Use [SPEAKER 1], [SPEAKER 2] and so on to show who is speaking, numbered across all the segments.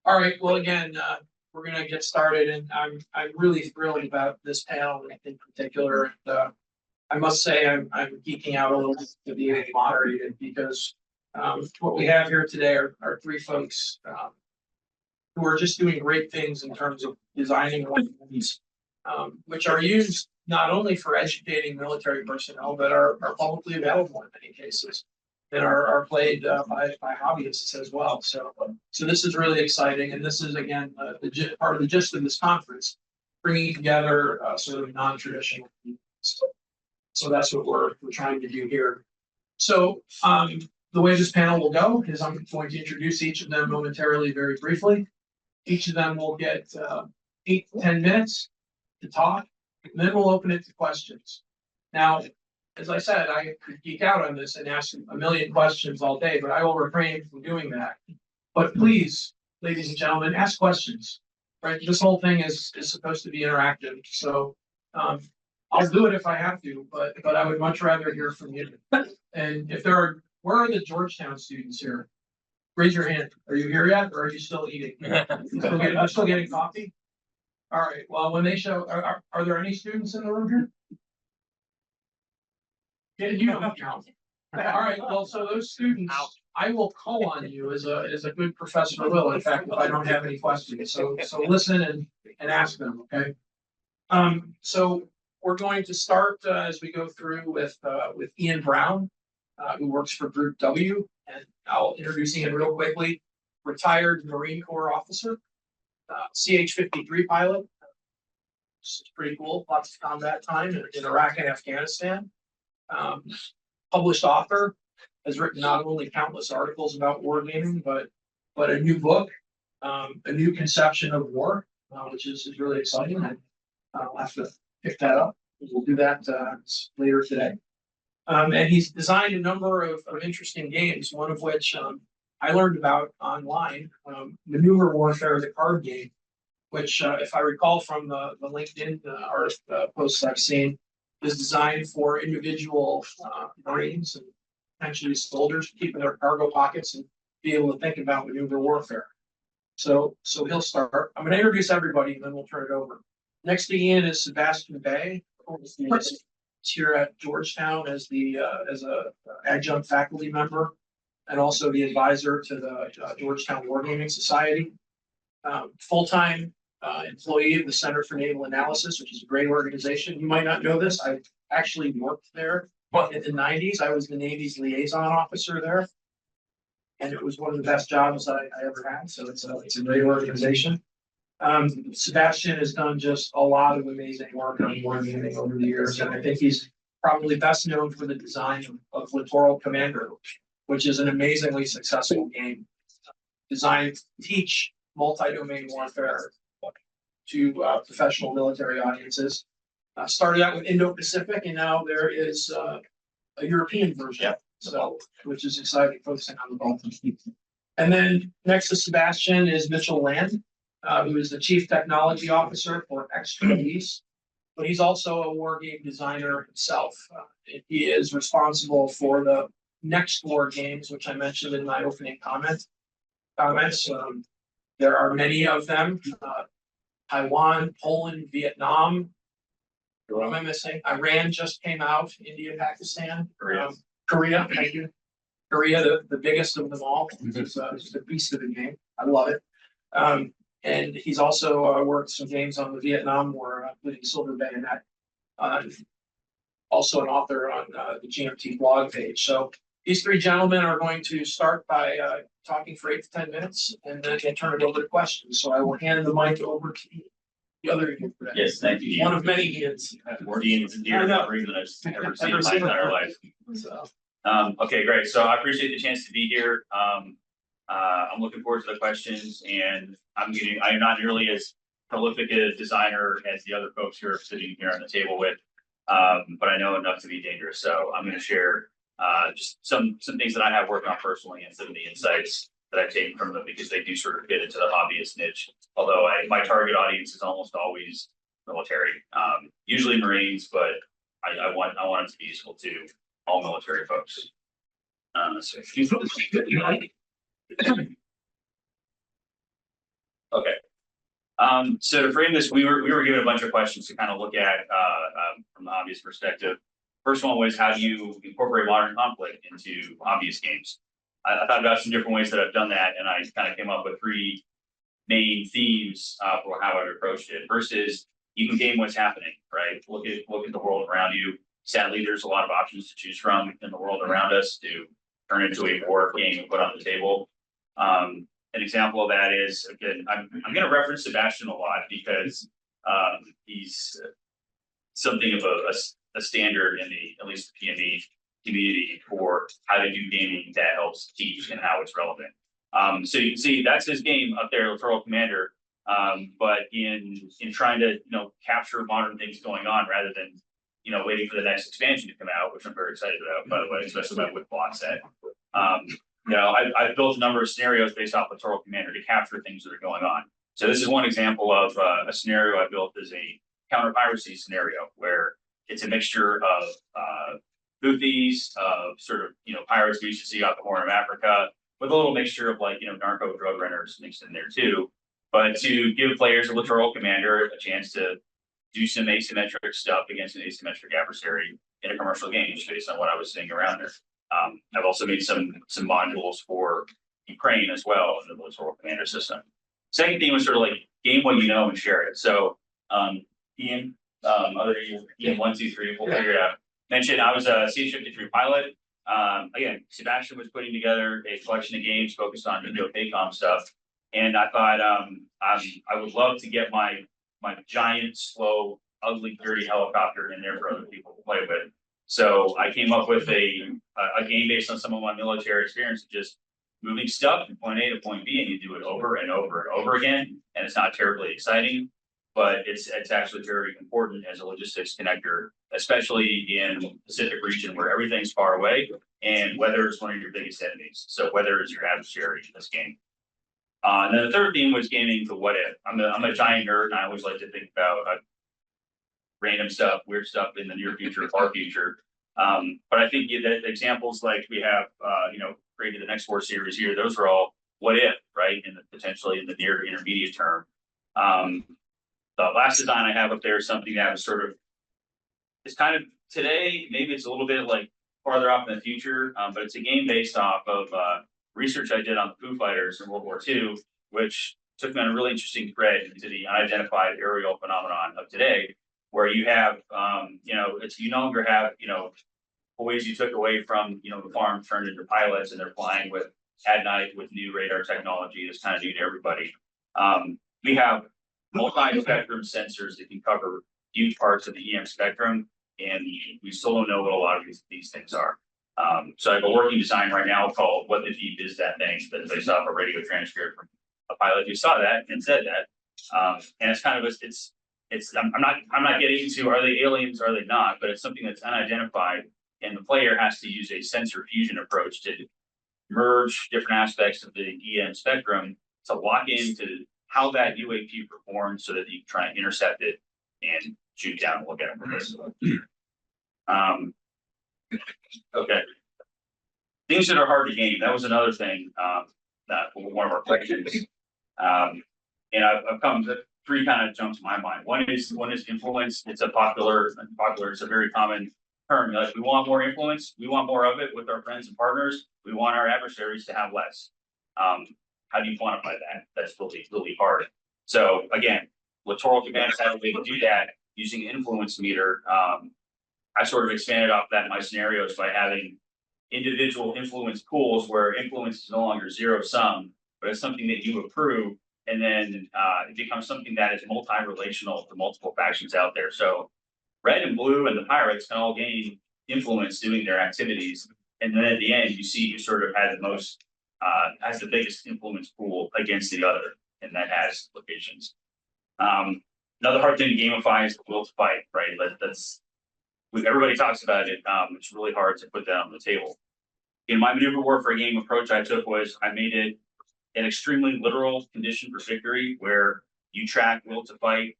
[SPEAKER 1] All right, well, again, we're gonna get started, and I'm really thrilled about this panel in particular. And, I must say I'm geeking out a little bit to be able to moderate it because what we have here today are three folks who are just doing great things in terms of designing weapons, which are used not only for educating military personnel, but are publicly available in many cases and are played by hobbyists as well. So this is really exciting, and this is again part of the gist of this conference, bringing together sort of non-traditional. So that's what we're trying to do here. So the way this panel will go is I'm going to introduce each of them momentarily, very briefly. Each of them will get 8 to 10 minutes to talk, and then we'll open it to questions. Now, as I said, I could geek out on this and ask a million questions all day, but I will refrain from doing that. But please, ladies and gentlemen, ask questions. Right? This whole thing is supposed to be interactive. So I'll do it if I have to, but I would much rather hear from you. And if there are, where are the Georgetown students here? Raise your hand. Are you here yet, or are you still eating? I'm still getting coffee. All right. Well, when they show, are there any students in the room here? Yeah, you don't count. All right. Well, so those students, I will call on you as a good professor will. In fact, if I don't have any questions, so listen and ask them. Okay. So we're going to start as we go through with Ian Brown, who works for Group W, and I'll introduce Ian real quickly. Retired Marine Corps officer, CH-53 pilot. This is pretty cool. Lots of combat time in Iraq and Afghanistan. Published author, has written not only countless articles about wargaming, but a new book, a new conception of war, which is really exciting. And I'll have to pick that up. We'll do that later today. And he's designed a number of interesting games, one of which I learned about online, Maneuver Warfare, the card game, which, if I recall from the LinkedIn posts I've seen, is designed for individual Marines and potentially soldiers to keep in their cargo pockets and be able to think about maneuver warfare. So he'll start. I'm going to introduce everybody, and then we'll turn it over. Next to Ian is Sebastian Bay. He's here at Georgetown as a adjunct faculty member, and also the advisor to the Georgetown Wargaming Society. Full-time employee of the Center for Naval Analysis, which is a great organization. You might not know this. I actually worked there in the 90s. I was the Navy's liaison officer there, and it was one of the best jobs I ever had. So it's a great organization. Sebastian has done just a lot of amazing work on wargaming over the years, and I think he's probably best known for the design of Littoral Commander, which is an amazingly successful game designed to teach multi-domain warfare to professional military audiences. Started out with Indo-Pacific, and now there is a European version, so which is exciting, focusing on the Baltic. And then next to Sebastian is Mitchell Land, who is the Chief Technology Officer for Hobbyist, but he's also a war game designer himself. He is responsible for the next war games, which I mentioned in my opening comments. There are many of them. Taiwan, Poland, Vietnam. What am I missing? Iran just came out. India, Pakistan, Korea. Thank you. Korea, the biggest of them all. It's the beast of the game. I love it. And he's also worked some games on the Vietnam War, including Silver Bayonet. Also an author on the GMT blog page. So these three gentlemen are going to start by talking for 8 to 10 minutes, and then they turn it over to questions. So I will hand the mic over to the other Ian.
[SPEAKER 2] Yes, thank you.
[SPEAKER 1] One of many Ians.
[SPEAKER 2] More Ians and deer than I've ever seen in my entire life.
[SPEAKER 1] So.
[SPEAKER 2] Okay, great. So I appreciate the chance to be here. I'm looking forward to the questions, and I am not nearly as prolific a designer as the other folks who are sitting here on the table with, but I know enough to be dangerous. So I'm going to share just some things that I have worked on personally and some of the insights that I've taken from them, because they do sort of fit into the hobbyist niche. Although my target audience is almost always military, usually Marines, but I want it to be useful to all military folks. So So to frame this, we were given a bunch of questions to kind of look at from the hobbyist perspective. First one was, how do you incorporate modern conflict into hobbyist games? I thought about some different ways that I've done that, and I kind of came up with three main themes for how I've approached it. First is, you can game what's happening, right? Look at the world around you. Sadly, there's a lot of options to choose from in the world around us to turn into a board game and put on the table. An example of that is, again, I'm going to reference Sebastian a lot because he's something of a standard in the, at least the PME community, for how to do gaming that helps teach and how it's relevant. So you can see that's his game up there, Littoral Commander. But in trying to capture modern things going on rather than waiting for the next expansion to come out, which I'm very excited about, by the way, especially my wood block set. I've built a number of scenarios based off Littoral Commander to capture things that are going on. So this is one example of a scenario I built as a counter piracy scenario where it's a mixture of boothies, of sort of pirates we used to see out the Horn of Africa, with a little mixture of like narco drug runners mixed in there too. But to give players a Littoral Commander a chance to do some asymmetric stuff against an asymmetric adversary in a commercial game, just based on what I was seeing around there. I've also made some modules for Ukraine as well in the Littoral Commander system. Second theme was sort of like game what you know and share it. So Ian, other Ian 1, 2, 3, we'll figure it out. Mentioned I was a C-53 pilot. Again, Sebastian was putting together a collection of games focused on Indo-PACOM stuff, and I thought I would love to get my giant, slow, ugly, dirty helicopter in there for other people to play with. So I came up with a game based on some of my military experience, just moving stuff from point A to point B, and you do it over and over and over again. And it's not terribly exciting, but it's actually very important as a logistics connector, especially in the Pacific region where everything's far away and weather is one of your biggest enemies. So weather is your adversary in this game. And then the third theme was gaming the what if. I'm a giant nerd, and I always like to think about random stuff, weird stuff in the near future, far future. But I think that examples like we have, created the Next War series here, those are all what if, right? And potentially in the near intermediate term. The last design I have up there is something that was sort of, it's kind of today, maybe it's a little bit like farther off in the future, but it's a game based off of research I did on the Foo Fighters in World War II, which took me on a really interesting thread into the unidentified aerial phenomenon of today, where you have, it's you no longer have, boys you took away from, the farm turned into pilots, and they're flying with at night with new radar technology that's kind of new to everybody. We have multi-spectrum sensors that can cover huge parts of the EM spectrum, and we still don't know what a lot of these things are. So I have a working design right now called "What the Deep Is That Thing?" that's based off a radio transcript from a pilot who saw that and said that. And it's kind of I'm not getting into are they aliens, are they not, but it's something that's unidentified, and the player has to use a sensor fusion approach to merge different aspects of the EM spectrum to lock into how that UAP performs so that you can try and intercept it and shoot down and look at it from this. Okay. Things that are hard to game. That was another thing that one of our questions. And I've come to three kind of jump to my mind. One is influence. It's a popular, it's a very common term. Like, we want more influence. We want more of it with our friends and partners. We want our adversaries to have less. How do you quantify that? That's really hard. So again, Littoral Commander has a way to do that using influence meter. I sort of expanded off that in my scenarios by having individual influence pools where influence is no longer zero sum, but it's something that you approve, and then it becomes something that is multi-relational to multiple factions out there. So red and blue and the pirates can all gain influence doing their activities, and then at the end you see who sort of has the biggest influence pool against the other, and that has locations. Another hard thing to gamify is the will to fight, right? Everybody talks about it. It's really hard to put that on the table. In my maneuver warfare game approach I took was I made it an extremely literal condition for victory, where you track will to fight.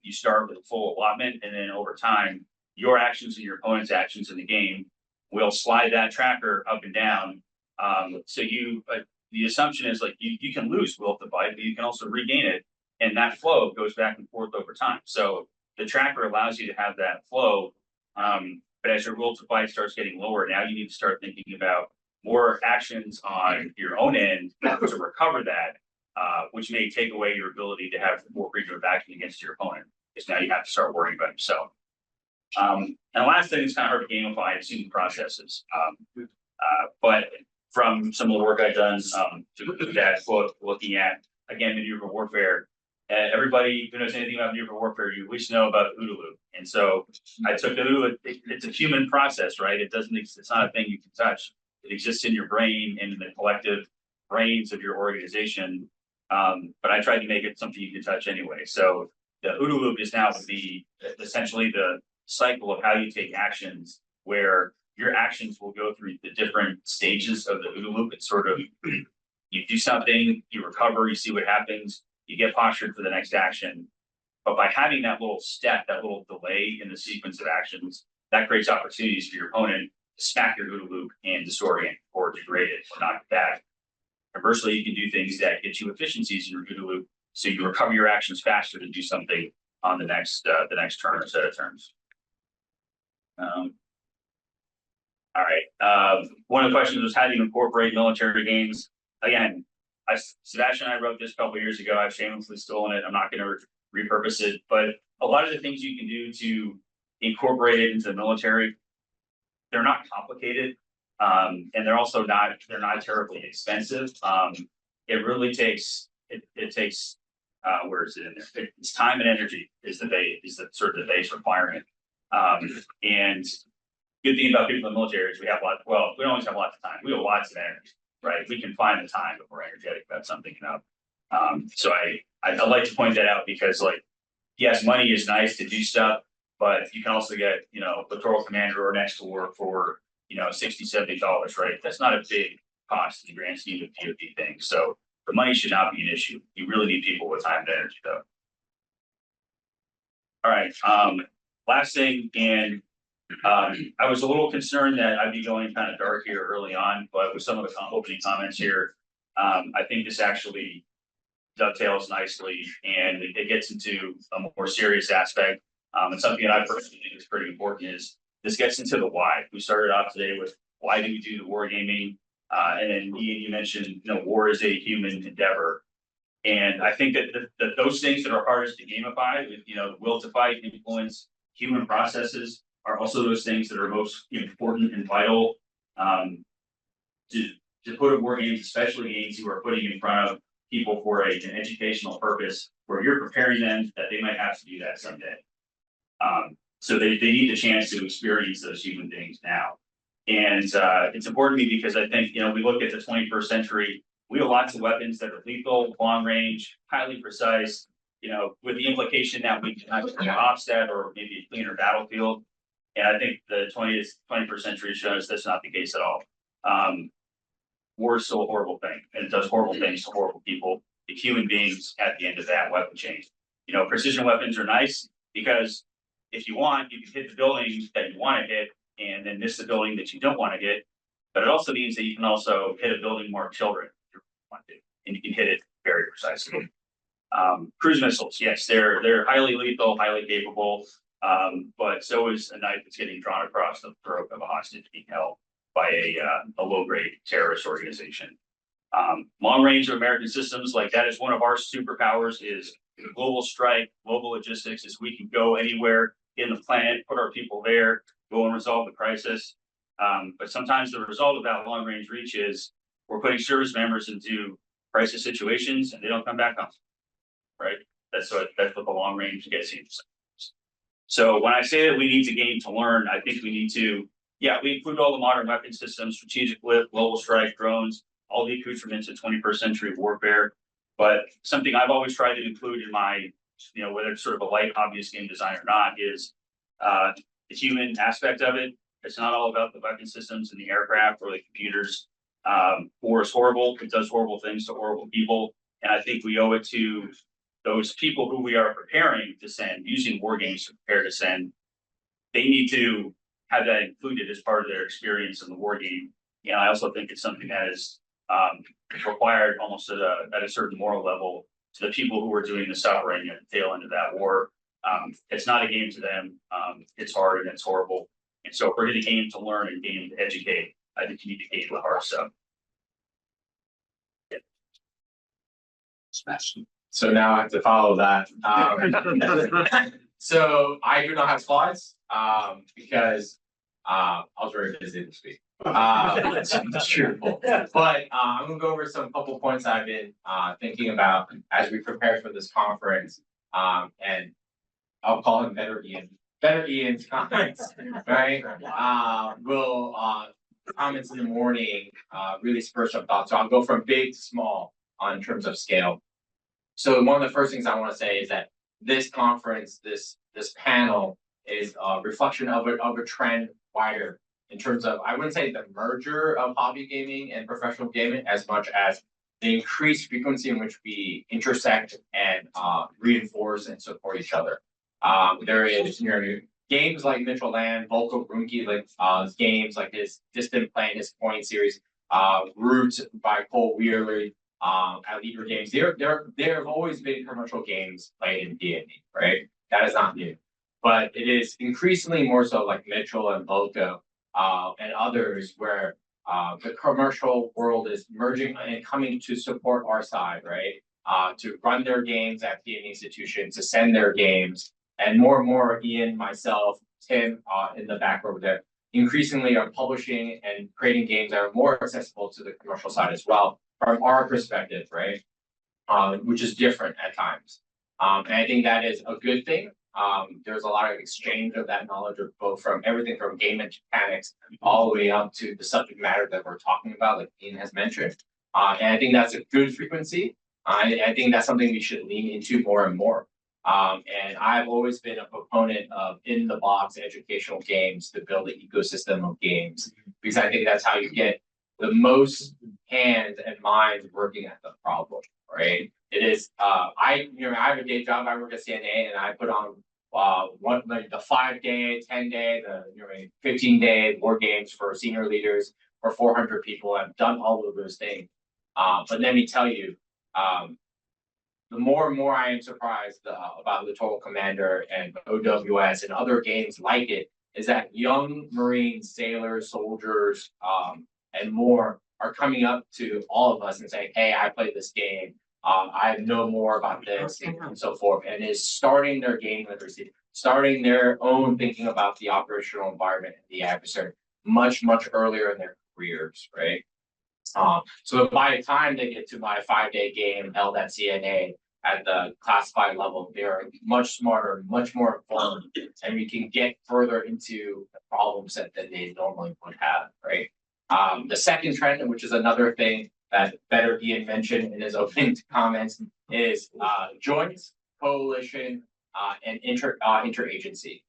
[SPEAKER 2] You start with a full allotment, and then over time, your actions and your opponent's actions in the game will slide that tracker up and down. So the assumption is like you can lose will to fight, but you can also regain it and that flow goes back and forth over time. So the tracker allows you to have that flow. But as your will to fight starts getting lower, now you need to start thinking about more actions on your own end to recover that, which may take away your ability to have more freedom of action against your opponent, because now you have to start worrying about yourself. And the last thing is kind of hard to gamify is human processes. But from some of the work I've done to that book, looking at, again, medieval warfare, everybody who knows anything about medieval warfare, you at least know about OODA loop. And so I took the OODA, it's a human process, right? It's not a thing you can touch. It exists in your brain and in the collective brains of your organization. But I tried to make it something you can touch anyway. So the OODA loop is now essentially the cycle of how you take actions, where your actions will go through the different stages of the OODA loop. It's sort of, you do something, you recover, you see what happens, you get postured for the next action. But by having that little step, that little delay in the sequence of actions, that creates opportunities for your opponent to smack your OODA loop and disorient or degrade it or knock it back. Conversely, you can do things that get you efficiencies in your OODA loop, so you recover your actions faster to do something on the next turn or set of turns. All right. One of the questions was, how do you incorporate military games? Again, Sebastian and I wrote this a couple of years ago. I've shamelessly stolen it. I'm not going to repurpose it, but a lot of the things you can do to incorporate it into the military, they're not complicated, and they're also not terribly expensive. It really takes where is it in there? It's time and energy is the sort of the base requirement. And good thing about people in the military is we don't always have lots of time. We have lots of energy, right? We can find the time if we're energetic about something enough. So I like to point that out because, like, yes, money is nice to do stuff, but you can also get, patrol commander or next to work for, $60-$70, right? That's not a big cost in the grand scheme of DoD things. So the money should not be an issue. You really need people with time and energy, though. All right. Last thing, and I was a little concerned that I'd be going kind of dark here early on, but with some of the opening comments here, I think this actually dovetails nicely, and it gets into a more serious aspect. And something that I personally think is pretty important is this gets into the why. We started off today with why do we do the wargaming, and then Ian, you mentioned war is a human endeavor, and I think that those things that are hardest to gamify, with will to fight, influence, human processes, are also those things that are most important and vital to put a war games, especially games you are putting in front of people for an educational purpose, where you're preparing them that they might have to do that someday. So they need the chance to experience those human things now. And it's important to me because I think, we look at the 21st century, we have lots of weapons that are lethal, long range, highly precise, with the implication that we can have an offset or maybe a cleaner battlefield. And I think the 21st century shows that's not the case at all. War is still a horrible thing, and it does horrible things to horrible people, the human beings at the end of that weapon chain. Precision weapons are nice because if you want, you can hit the building that you want to hit and then miss the building that you don't want to hit. But it also means that you can also hit a building marked children if you want to, and you can hit it very precisely. Cruise missiles, yes, they're highly lethal, highly capable, but so is a knife that's getting drawn across the throat of a hostage being held by a low-grade terrorist organization. Long range of American systems, like that is one of our superpowers, is global strike, global logistics, is we can go anywhere in the planet, put our people there, go and resolve the crisis. But sometimes the result of that long range reach is we're putting service members into crisis situations and they don't come back home, right? That's what the long range gets you. So when I say that we need to gain to learn, I think we need to, we include all the modern weapon systems, strategic lift, global strike, drones, all the accoutrements of 21st century warfare. But something I've always tried to include in my, whether it's sort of a light hobbyist game design or not, is the human aspect of it. It's not all about the weapon systems and the aircraft or the computers. War is horrible. It does horrible things to horrible people. And I think we owe it to those people who we are preparing to send, using war games to prepare to send. They need to have that included as part of their experience in the war game. I also think it's something that is required almost at a certain moral level to the people who are doing the suffering at the tail end of that war. It's not a game to them. It's hard and it's horrible. And so if we're in a game to learn and game to educate, I think you need to game the hard stuff.
[SPEAKER 3] So now I have to follow that. So I do not have slides, because I was very busy this week. It's true. But I'm gonna go over some couple points I've been thinking about as we prepare for this conference. And I'll call him Better Ian's comments, right? We'll comments in the morning, really spur some thoughts. So I'll go from big to small in terms of scale. So one of the first things I want to say is that this conference, this panel is a reflection of a trend wider in terms of, I wouldn't say the merger of hobby gaming and professional gaming as much as the increased frequency in which we intersect and reinforce and support each other. There is, games like Mitchell Land, Volko Brunke, like games like his Distant Plane, his Point series, Roots by Cole Weirley, at Leader Games. There have always been commercial games played in D&D, right? That is not new. But it is increasingly more so like Mitchell and Volko and others where the commercial world is merging and coming to support our side, right? To run their games at D&D institutions, to send their games, and more, Ian, myself, Tim, in the back over there, increasingly are publishing and creating games that are more accessible to the commercial side as well, from our perspective, right? Which is different at times. And I think that is a good thing. There's a lot of exchange of that knowledge of both from everything from game mechanics all the way up to the subject matter that we're talking about, like Ian has mentioned. And I think that's a good frequency. I think that's something we should lean into more and more. And I've always been a proponent of in-the-box educational games to build an ecosystem of games, because I think that's how you get the most hands and minds working at the problem, right? It is, I have a day job, I work at CNA, and I put on the 5-day, 10-day, the 15-day war games for senior leaders for 400 people. I've done all of those things. But let me tell you, the more and more I am surprised about Littoral Commander and OWS and other games like it, is that young Marines, sailors, soldiers, and more are coming up to all of us and saying, hey, I played this game. I know more about this and so forth, and is starting their game literacy, starting their own thinking about the operational environment and the adversary much earlier in their careers, right? So by the time they get to my 5-day game held at CNA at the classified level, they're much smarter, much more informed, and we can get further into the problem set that they normally would have, right? The second trend, which is another thing that Better Ian mentioned in his opening comments, is joints, coalition, and interagency.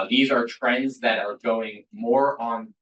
[SPEAKER 3] These are trends that are going more on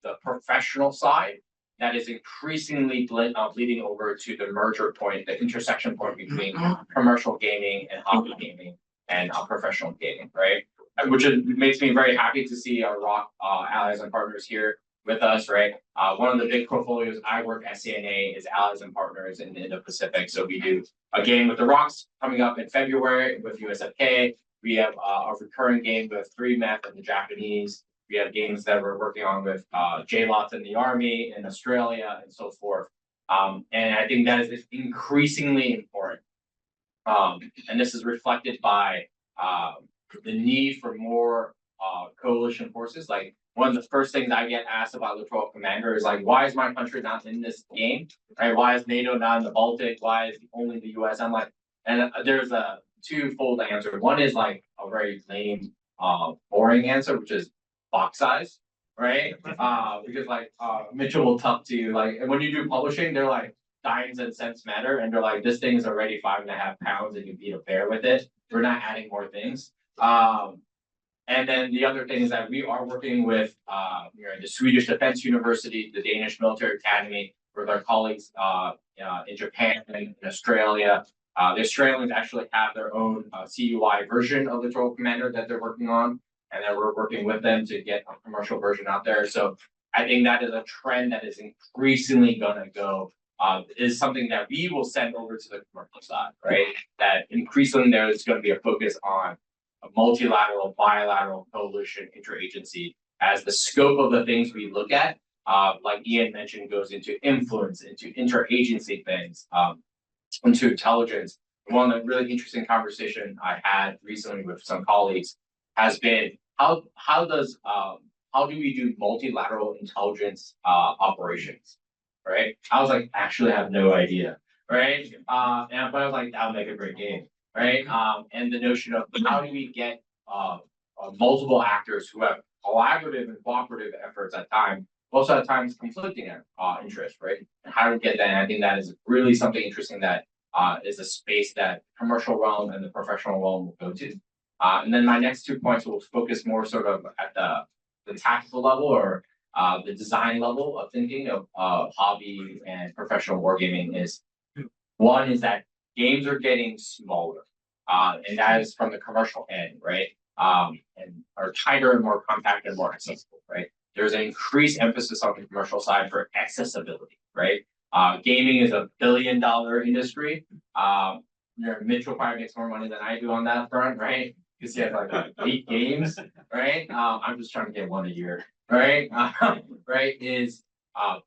[SPEAKER 3] the professional side that is increasingly bleeding over to the merger point, the intersection point between commercial gaming and hobby gaming and professional gaming, right? Which makes me very happy to see our ROC allies and partners here with us, right? One of the big portfolios I work at CNA is allies and partners in the Indo-Pacific. So we do a game with the ROCs coming up in February with USFK. We have a recurring game with 3MEF and the Japanese. We have games that we're working on with JLOTs in the Army in Australia and so forth. And I think that is increasingly important. And this is reflected by the need for more coalition forces. Like, one of the first things I get asked about Littoral Commander is like, why is my country not in this game? Right? Why is NATO not in the Baltic? Why is only the US? I'm like, and there's a twofold answer. One is like a very lame, boring answer, which is box size, right? Because like Mitchell will talk to you, like, and when you do publishing, they're like dimes and cents matter, and they're like, this thing is already 5.5 pounds, and you beat a bear with it. We're not adding more things. And then the other thing is that we are working with the Swedish Defense University, the Danish Military Academy, with our colleagues in Japan and in Australia. The Australians actually have their own CUI version of the Littoral Commander that they're working on, and then we're working with them to get a commercial version out there. So I think that is a trend that is increasingly going to go is something that we will send over to the commercial side, right? That increasingly there is going to be a focus on a multilateral, bilateral, coalition, interagency as the scope of the things we look at. Like Ian mentioned, goes into influence, into interagency things, into intelligence. One of the really interesting conversation I had recently with some colleagues has been how do we do multilateral intelligence operations, right? I was like, actually have no idea, right? But I was like, that would make a great game, right? And the notion of how do we get multiple actors who have collaborative and cooperative efforts at times, also at times conflicting interests, right? And how do we get that? And I think that is really something interesting that is a space that commercial realm and the professional realm will go to. And then my next 2 points will focus more sort of at the tactical level or the design level of thinking of hobby and professional wargaming is one is that games are getting smaller, and that is from the commercial end, right? And are tighter and more compact and more accessible, right? There's an increased emphasis on the commercial side for accessibility, right? Gaming is $1 billion industry. Mitchell probably makes more money than I do on that front, right? Because he has like 8 games, right? I'm just trying to get one a year, right? Right?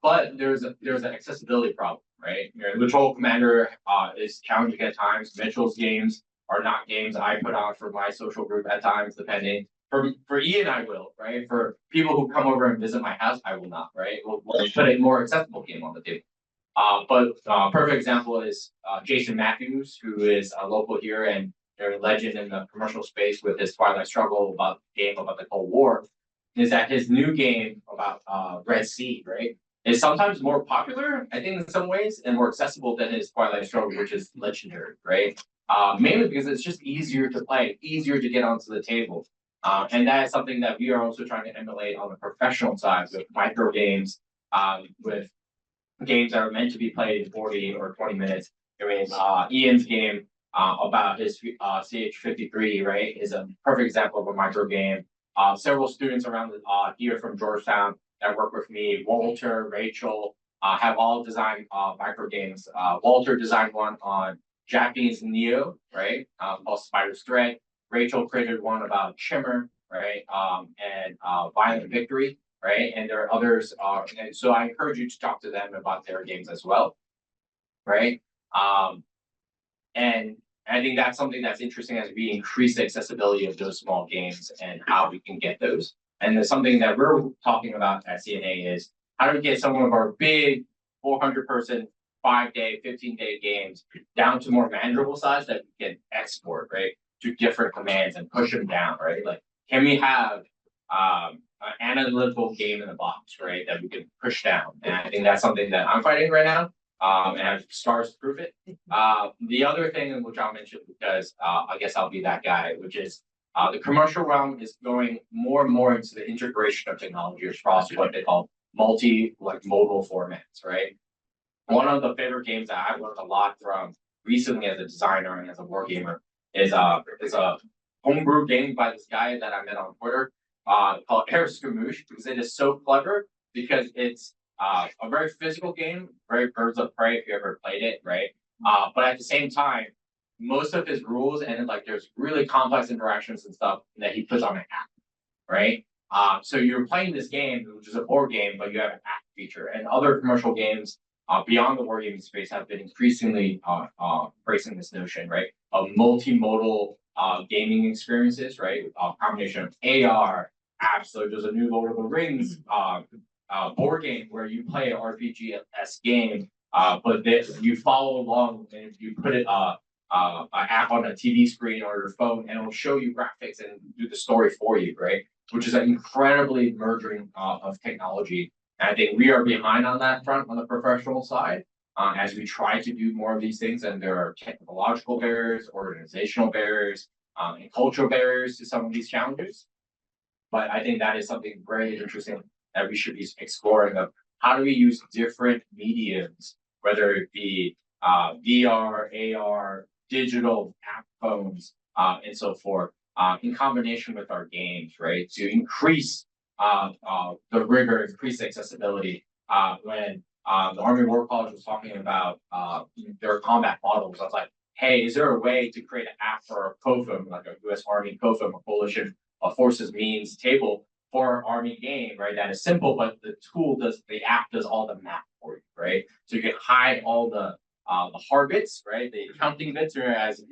[SPEAKER 3] But there's an accessibility problem, right? The Troll Commander is challenging at times. Mitchell's games are not games I put on for my social group at times, depending. For Ian, I will, right? For people who come over and visit my house, I will not, right? We'll put a more accessible game on the table. But perfect example is Jason Matthews, who is a local here and they're a legend in the commercial space with his Twilight Struggle game about the Cold War, is that his new game about Red Sea, right, is sometimes more popular, I think, in some ways, and more accessible than his Twilight Struggle, which is legendary, right? Mainly because it's just easier to play, easier to get onto the table. And that is something that we are also trying to emulate on the professional side with micro games, with games that are meant to be played in 40 or 20 minutes. I mean, Ian's game about his CH53, right, is a perfect example of a micro game. Several students around here from Georgetown that work with me, Walter, Rachel, have all designed micro games. Walter designed one on Japanese Neo, right, called Spider's Thread. Rachel created one about Shimmer, right, and Violent Victory, right, and there are others. And so I encourage you to talk to them about their games as well, right? And I think that's something that's interesting as we increase the accessibility of those small games and how we can get those. And there's something that we're talking about at CNA is how do we get some of our big 400-person, 5-day, 15-day games down to more manageable size that we can export, right, to different commands and push them down, right? Like, can we have an analytical game in the box, right, that we can push down? And I think that's something that I'm fighting right now. And I have scars to prove it. The other thing which I'll mention, because I guess I'll be that guy, which is the commercial realm is going more and more into the integration of technology across what they call modal formats, right? One of the favorite games that I've learned a lot from recently as a designer and as a wargamer is a homebrew game by this guy that I met on Twitter called Air Skirmish, because it is so clever because it's a very physical game, very Birds of Prey if you ever played it, right? But at the same time, most of his rules and like there's really complex interactions and stuff that he puts on an app, right? So you're playing this game, which is a board game, but you have an app feature. And other commercial games beyond the wargaming space have been increasingly embracing this notion, right, of multimodal gaming experiences, right? A combination of AR apps. So there's a new Lord of the Rings board game where you play an RPG-esque game, but this you follow along and you put it an app on a TV screen or your phone, and it'll show you graphics and do the story for you, right? Which is an incredibly merging of technology. And I think we are behind on that front on the professional side as we try to do more of these things. And there are technological barriers, organizational barriers, and cultural barriers to some of these challenges. But I think that is something very interesting that we should be exploring of how do we use different mediums, whether it be VR, AR, digital app phones, and so forth, in combination with our games, right, to increase the rigor, increase accessibility when the Army War College was talking about their combat models. I was like, hey, is there a way to create an app for COFIM, like a US Army COFIM, a coalition of forces means table for an Army game, right? That is simple, but the app does all the math for you, right? So you can hide all the hard bits, right? The counting bits, whereas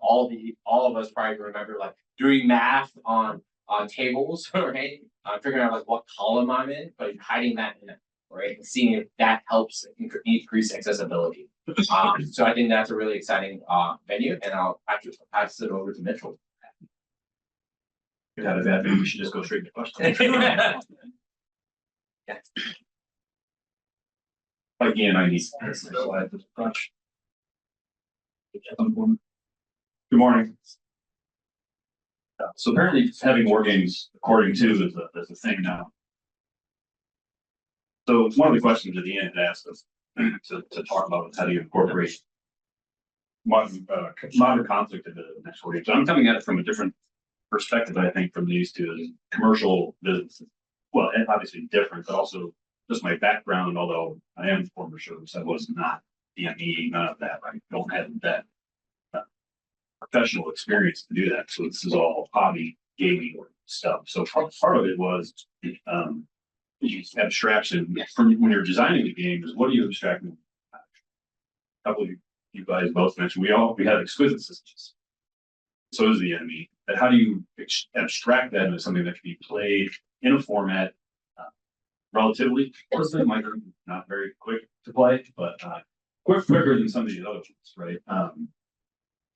[SPEAKER 3] all of us probably remember like doing math on tables, right? Figuring out like what column I'm in, but hiding that in it, right? And seeing if that helps increase accessibility. So I think that's a really exciting venue, and I'll actually pass it over to Mitchell.
[SPEAKER 4] Out of that, maybe we should just go straight to questions.
[SPEAKER 3] Yeah.
[SPEAKER 4] Like Ian, I need slide this bunch. Good morning. So apparently having war games according to is a thing now. So one of the questions at the end asked us to talk about is how do you incorporate modern conflict into the next war game. So I'm coming at it from a different perspective, I think, from these two is commercial businesses. Well, and obviously different, but also just my background, although I am former service, I was not DME, none of that. I don't have that professional experience to do that. So this is all hobby gaming stuff. So part of it was abstraction from when you're designing the game is what are you abstracting? A couple of you guys both mentioned we had exquisite systems. So is the enemy. But how do you abstract that into something that can be played in a format relatively quickly? Might be not very quick to play, but quicker than some of these other ones, right?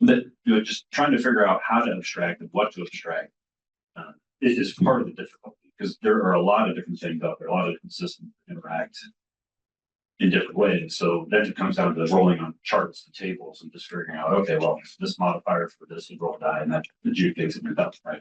[SPEAKER 4] That you're just trying to figure out how to abstract and what to abstract is part of the difficulty because there are a lot of different things out there, a lot of different systems that interact in different ways. So then it comes down to rolling on charts and tables and just figuring out, okay, well, this modifier for this is roll die, and that adjudicates it yourself, right?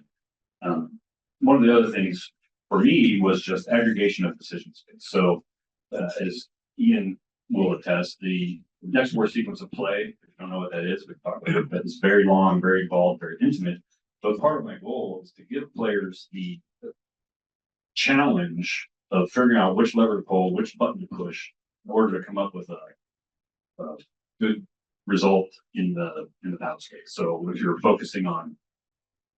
[SPEAKER 4] One of the other things for me was just aggregation of decision space. So as Ian will attest, the next war sequence of play, if you don't know what that is, we talked about it, but it's very long, very involved, very intimate. So part of my goal is to give players the challenge of figuring out which lever to pull, which button to push in order to come up with a good result in the battle space. So if you're focusing on,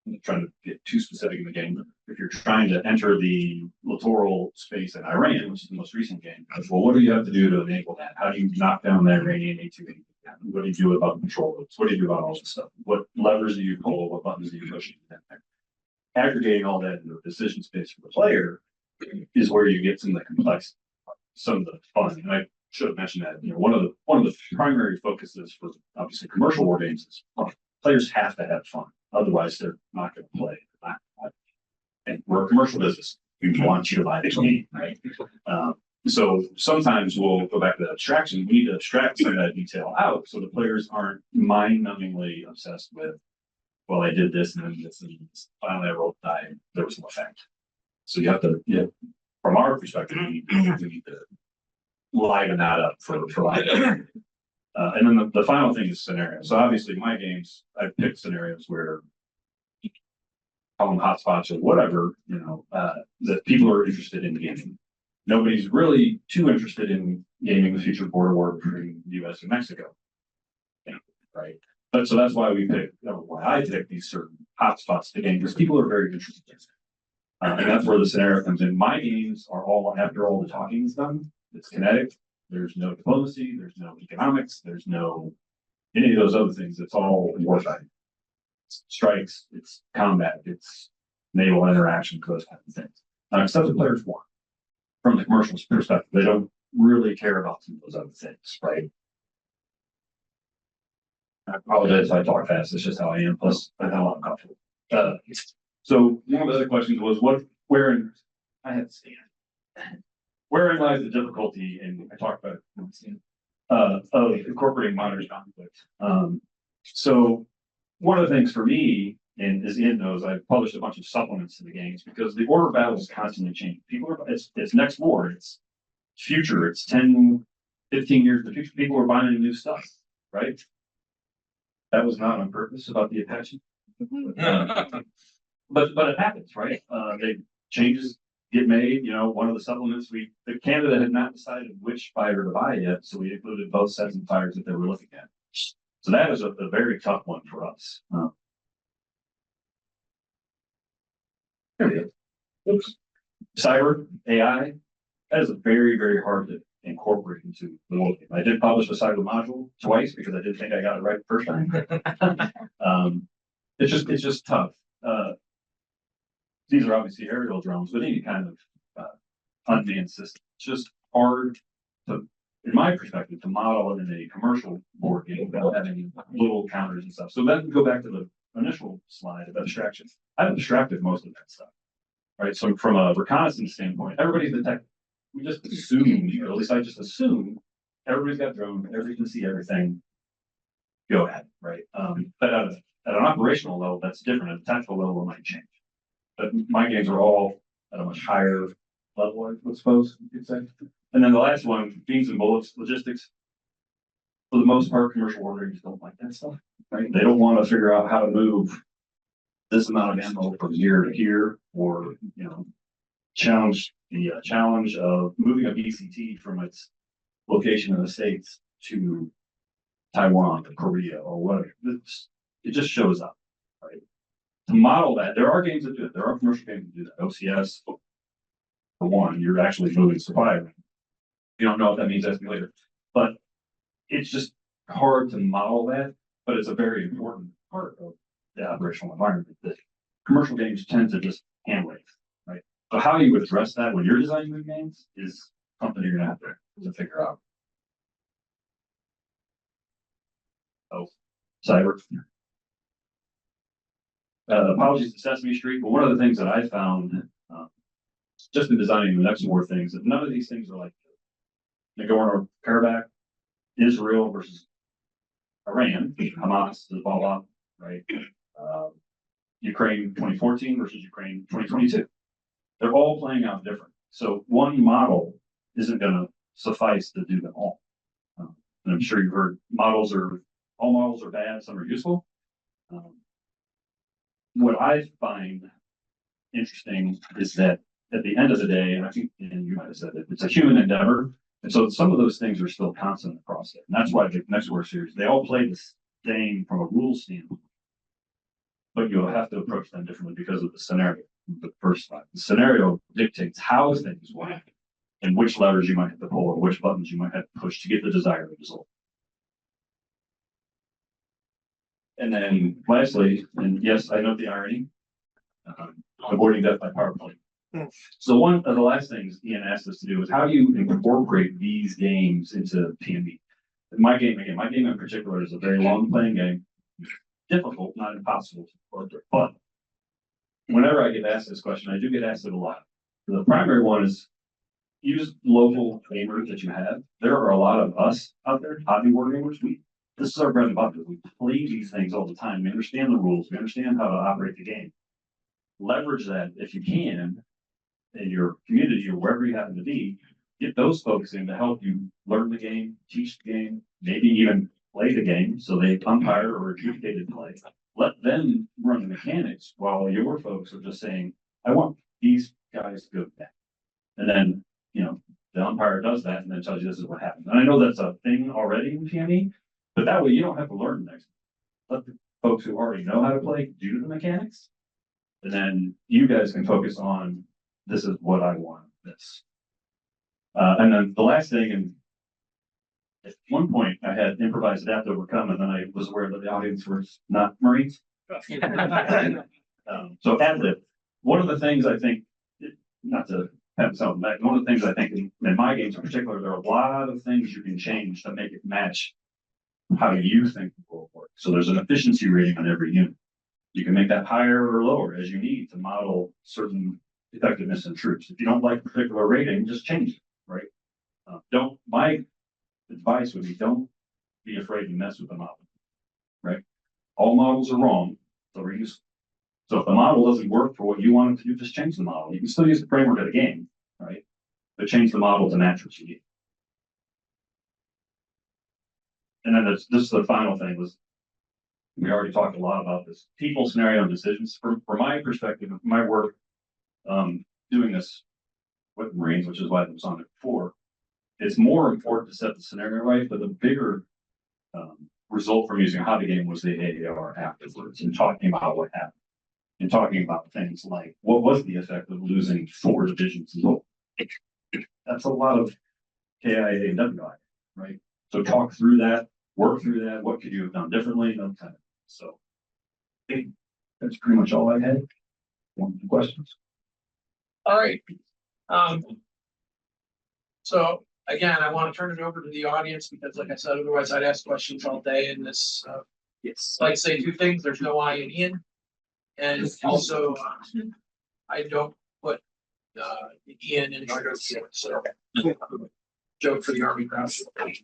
[SPEAKER 4] I'm not trying to get too specific in the game, but if you're trying to enter the littoral space in Iran, which is the most recent game, well, what do you have to do to enable that? How do you knock down that Iranian A2? What do you do about control loops? What do you do about all this stuff? What levers do you pull? What buttons do you push? Aggregating all that into a decision space for the player is where you get some of the complexity, some of the fun. And I should have mentioned that, one of the primary focuses for obviously commercial war games is fun. Players have to have fun. Otherwise they're not going to play. And we're a commercial business. We want you to buy the game, right? So sometimes we'll go back to the abstraction. We need to abstract some of that detail out so the players aren't mind-numbingly obsessed with, well, I did this and then this and this. Finally I rolled die and there was no effect. So you have to, from our perspective, we need to liven that up for life. And then the final thing is scenario. So obviously my games, I've picked scenarios where call them hotspots or whatever, that people are interested in gaming. Nobody's really too interested in gaming the future border war between the US and Mexico. Right. But so that's why why I pick these certain hotspots to game, because people are very interested in it. And that's where the scenario comes in. My games are all, after all the talking is done, it's kinetic. There's no diplomacy, there's no economics, there's no any of those other things. It's all warfighting. It's strikes, it's combat, it's naval interaction, those kinds of things. Except the players want. From the commercial perspective, they don't really care about some of those other things, right? I apologize if I talk fast, it's just how I am, plus I know I'm comfortable. So one of the other questions was wherein lies the difficulty, and I talked about it, of incorporating modern conflict. So one of the things for me, and as Ian knows, I've published a bunch of supplements to the games because the order of battle is constantly changing. It's next war, it's future, it's 10, 15 years in the future. People are buying new stuff, right? That was not on purpose about the Apache. But it happens, right? They changes get made, one of the supplements the candidate had not decided which fighter to buy yet, so we included both sets of fighters that they were looking at. So that was a very tough one for us. There we go. Oops. Cyber AI, that is very, very hard to incorporate into the world. I did publish a cyber module twice because I did think I got it right the first time. It's just tough. These are obviously aerial drones, but any kind of unmanned system. It's just hard to, in my perspective, to model in a commercial board game without having little counters and stuff. So then go back to the initial slide of abstraction. I've abstracted most of that stuff. Right. So from a reconnaissance standpoint, everybody's detected. We just assume, or at least I just assume, everybody's got drone, everybody can see everything. Go ahead, right? But at an operational level, that's different. At a tactical level, it might change. But my games are all at a much higher level, I would suppose you could say. And then the last one, beams and bullets, logistics. For the most part, commercial wargamers don't like that stuff, right? They don't want to figure out how to move this amount of ammo from here to here, or challenge of moving a BCT from its location in the States to Taiwan or Korea or whatever. It just shows up, right? To model that, there are games that do it. There are commercial games that do that. OCS, for one, you're actually moving supply. You don't know what that means, ask me later. But it's just hard to model that, but it's a very important part of the operational environment that commercial games tend to just hand wave, right? So how you address that when you're designing new games is something you're gonna have to figure out. Oh, cyber. Apologies to Sesame Street, but one of the things that I found just in designing the next war things, that none of these things are like Nagorno-Karabakh, Israel versus Iran, Hamas, Hezbollah, right? Ukraine 2014 versus Ukraine 2022. They're all playing out different. So one model isn't going to suffice to do them all. And I'm sure you've heard all models are bad, some are useful. What I find interesting is that at the end of the day, and I think you might have said it, it's a human endeavor. And so some of those things are still constant across it. And that's why the Next War series, they all play the same from a rules standpoint. But you'll have to approach them differently because of the scenario. The first slide. The scenario dictates how things work and which levers you might have to pull or which buttons you might have to push to get the desired result. And then lastly, and yes, I know the irony, avoiding death by PowerPoint. So one of the last things Ian asked us to do is how do you incorporate these games into PME? My game in particular is a very long playing game. Difficult, not impossible to incorporate. But whenever I get asked this question, I do get asked it a lot. The primary one is use local gamers that you have. There are a lot of us out there, hobby war gamers. This is our bread and butter. We play these things all the time. We understand the rules. We understand how to operate the game. Leverage that if you can in your community or wherever you happen to be. Get those folks in to help you learn the game, teach the game, maybe even play the game so they umpire or adjudicated play. Let them run the mechanics while your folks are just saying, I want these guys to go back. And then, the umpire does that and then tells you this is what happened. And I know that's a thing already in PME, but that way you don't have to learn next. Let the folks who already know how to play do the mechanics. And then you guys can focus on this is what I want. This. And then the last thing, and at one point I had improvised adapt overcome, and then I was aware that the audience was not Marines. So ad-lib. One of the things I think, not to have something back, one of the things I think in my games in particular, there are a lot of things you can change to make it match how you think the world works. So there's an efficiency rating on every unit. You can make that higher or lower as you need to model certain effectiveness in troops. If you don't like a particular rating, just change it, right? My advice would be don't be afraid to mess with the model, right? All models are wrong, so we're useful. So if the model doesn't work for what you want it to do, just change the model. You can still use the framework of the game, right? But change the model to match what you need. And then this is the final thing was, we already talked a lot about this, people, scenario, and decisions. From my perspective, my work doing this with the Marines, which is why I was on it before. It's more important to set the scenario right, but the bigger result from using a hobby game was the AAR afterwards and talking about what happened. And talking about things like what was the effect of losing 4 divisions? That's a lot of KIAWI, right? So talk through that, work through that. What could you have done differently? That kind of. So I think that's pretty much all I had. One questions.
[SPEAKER 1] All right. So again, I want to turn it over to the audience because like I said, otherwise I'd ask questions all day in this. Yes, like say 2 things. There's no I in Ian. And also, I don't put Ian in my so joke for the Army crowd.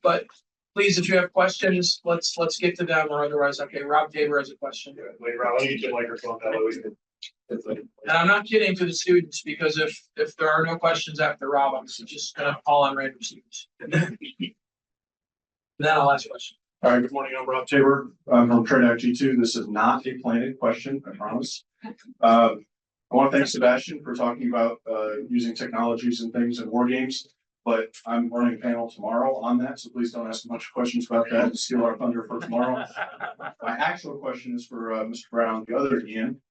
[SPEAKER 1] But please, if you have questions, let's get to them, or otherwise, okay. Rob Tabor has a question.
[SPEAKER 5] Wait, Rob, let me get your microphone. That way we can.
[SPEAKER 1] And I'm not kidding to the students because if there are no questions after Rob, I'm just gonna call on random students. Then I'll ask questions.
[SPEAKER 5] All right, good morning. I'm Rob Tabor. I'm from TradeAct G2. This is not a planted question, I promise. I want to thank Sebastian for talking about using technologies and things in war games, but I'm running a panel tomorrow on that, so please don't ask much questions about that and steal our thunder for tomorrow. My actual question is for Mr. Brown, the other Ian.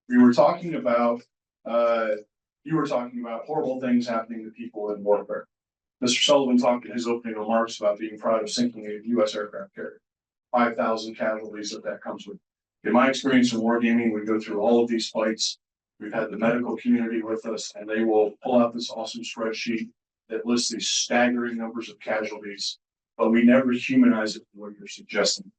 [SPEAKER 5] You were talking about horrible things happening to people in warfare. Mr. Sullivan talked in his opening remarks about being proud of sinking a U.S. aircraft carrier. 5,000 casualties that comes with. In my experience in wargaming, we go through all of these fights. We've had the medical community with us, and they will pull out this awesome spreadsheet that lists these staggering numbers of casualties, but we never humanize it what you're suggesting.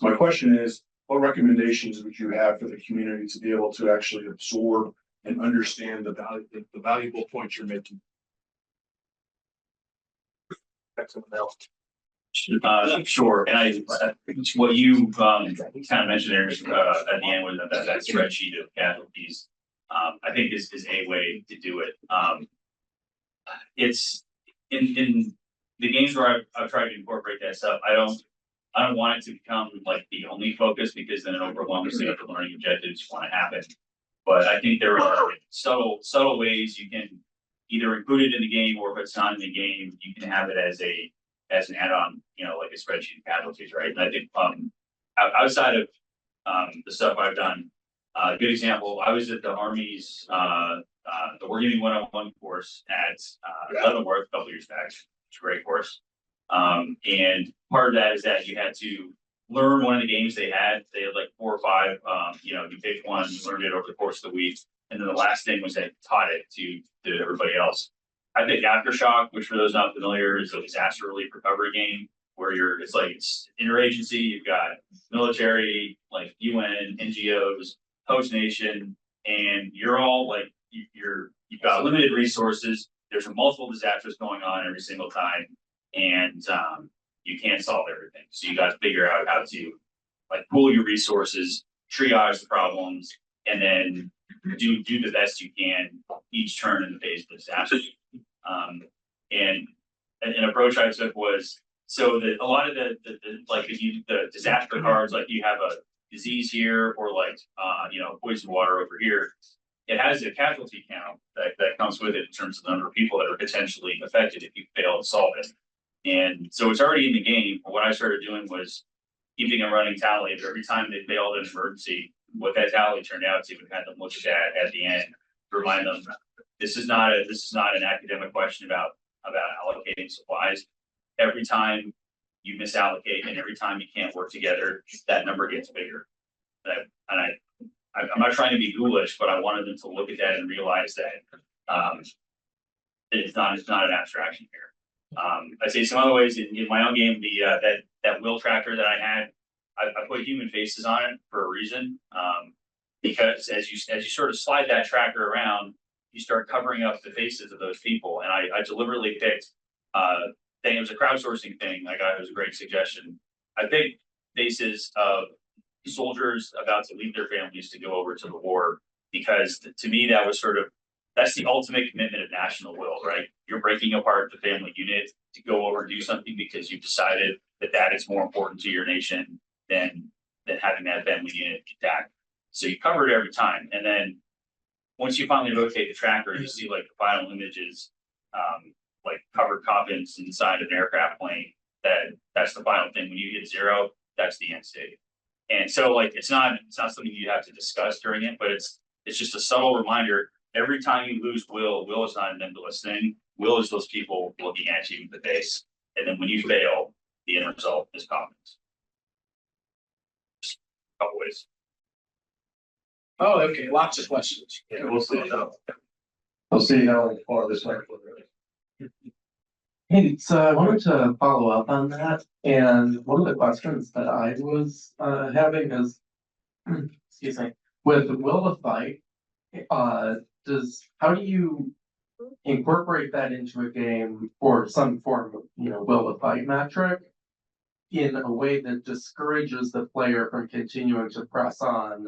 [SPEAKER 5] My question is, what recommendations would you have for the community to be able to actually absorb and understand the valuable points you're making?
[SPEAKER 2] Sure, and what you kind of mentioned there at the end was that spreadsheet of casualties. I think is a way to do it. It's in the games where I've tried to incorporate that stuff. I don't want it to become like the only focus because then it overwhelms the other learning objectives you want to happen. But I think there are subtle ways you can either include it in the game, or if it's not in the game, you can have it as an add-on, like a spreadsheet of casualties, right? And I think outside of the stuff I've done, a good example, I was at the Army's the Wargaming 101 course at Leavenworth a couple years back. It's a great course. And part of that is that you had to learn one of the games they had. They had like 4 or 5, you picked one, you learned it over the course of the week. And then the last thing was that taught it to everybody else. I think Aftershock, which for those not familiar, is a disaster relief recovery game where it's interagency, you've got military, like UN, NGOs, host nation, and you're all like, you've got limited resources. There's multiple disasters going on every single time, and you can't solve everything. So you got to figure out how to like pool your resources, triage the problems, and then do the best you can each turn in the face of disaster. And an approach I took was so that a lot of the disaster cards, like you have a disease here or like poison water over here, it has a casualty count that comes with it in terms of the number of people that are potentially affected if you fail to solve it. And so it's already in the game. But what I started doing was keeping a running tally of every time they failed an emergency, what that tally turned out to, and had them look at that at the end to remind them this is not an academic question about allocating supplies. Every time you misallocate and every time you can't work together, that number gets bigger. I'm not trying to be ghoulish, but I wanted them to look at that and realize that it's not an abstraction here. I'd say some other ways in my own game, that will tracker that I had, I put human faces on it for a reason. Because as you sort of slide that tracker around, you start covering up the faces of those people. And I deliberately picked it was a crowdsourcing thing. It was a great suggestion. I picked faces of soldiers about to leave their families to go over to the war, because to me that was that's the ultimate commitment of national will, right? You're breaking apart the family unit to go over and do something because you've decided that is more important to your nation than having that family unit attack. So you cover it every time. And then once you finally rotate the tracker, you see like the final images, like covered cockpits inside of an aircraft plane, that's the final thing. When you hit 0, that's the end state. And so like, it's not something you have to discuss during it, but it's just a subtle reminder. Every time you lose Will is not an endless thing. Will is those people looking at you with the base. And then when you fail, the end result is confidence. Just a couple ways.
[SPEAKER 1] Oh, okay, lots of questions.
[SPEAKER 5] Yeah, we'll see. We'll see how far this might go.
[SPEAKER 6] Hey, so I wanted to follow up on that, and one of the questions that I was having is, excuse me, with Will to Fight, how do you incorporate that into a game or some form of, Will to Fight metric in a way that discourages the player from continuing to press on,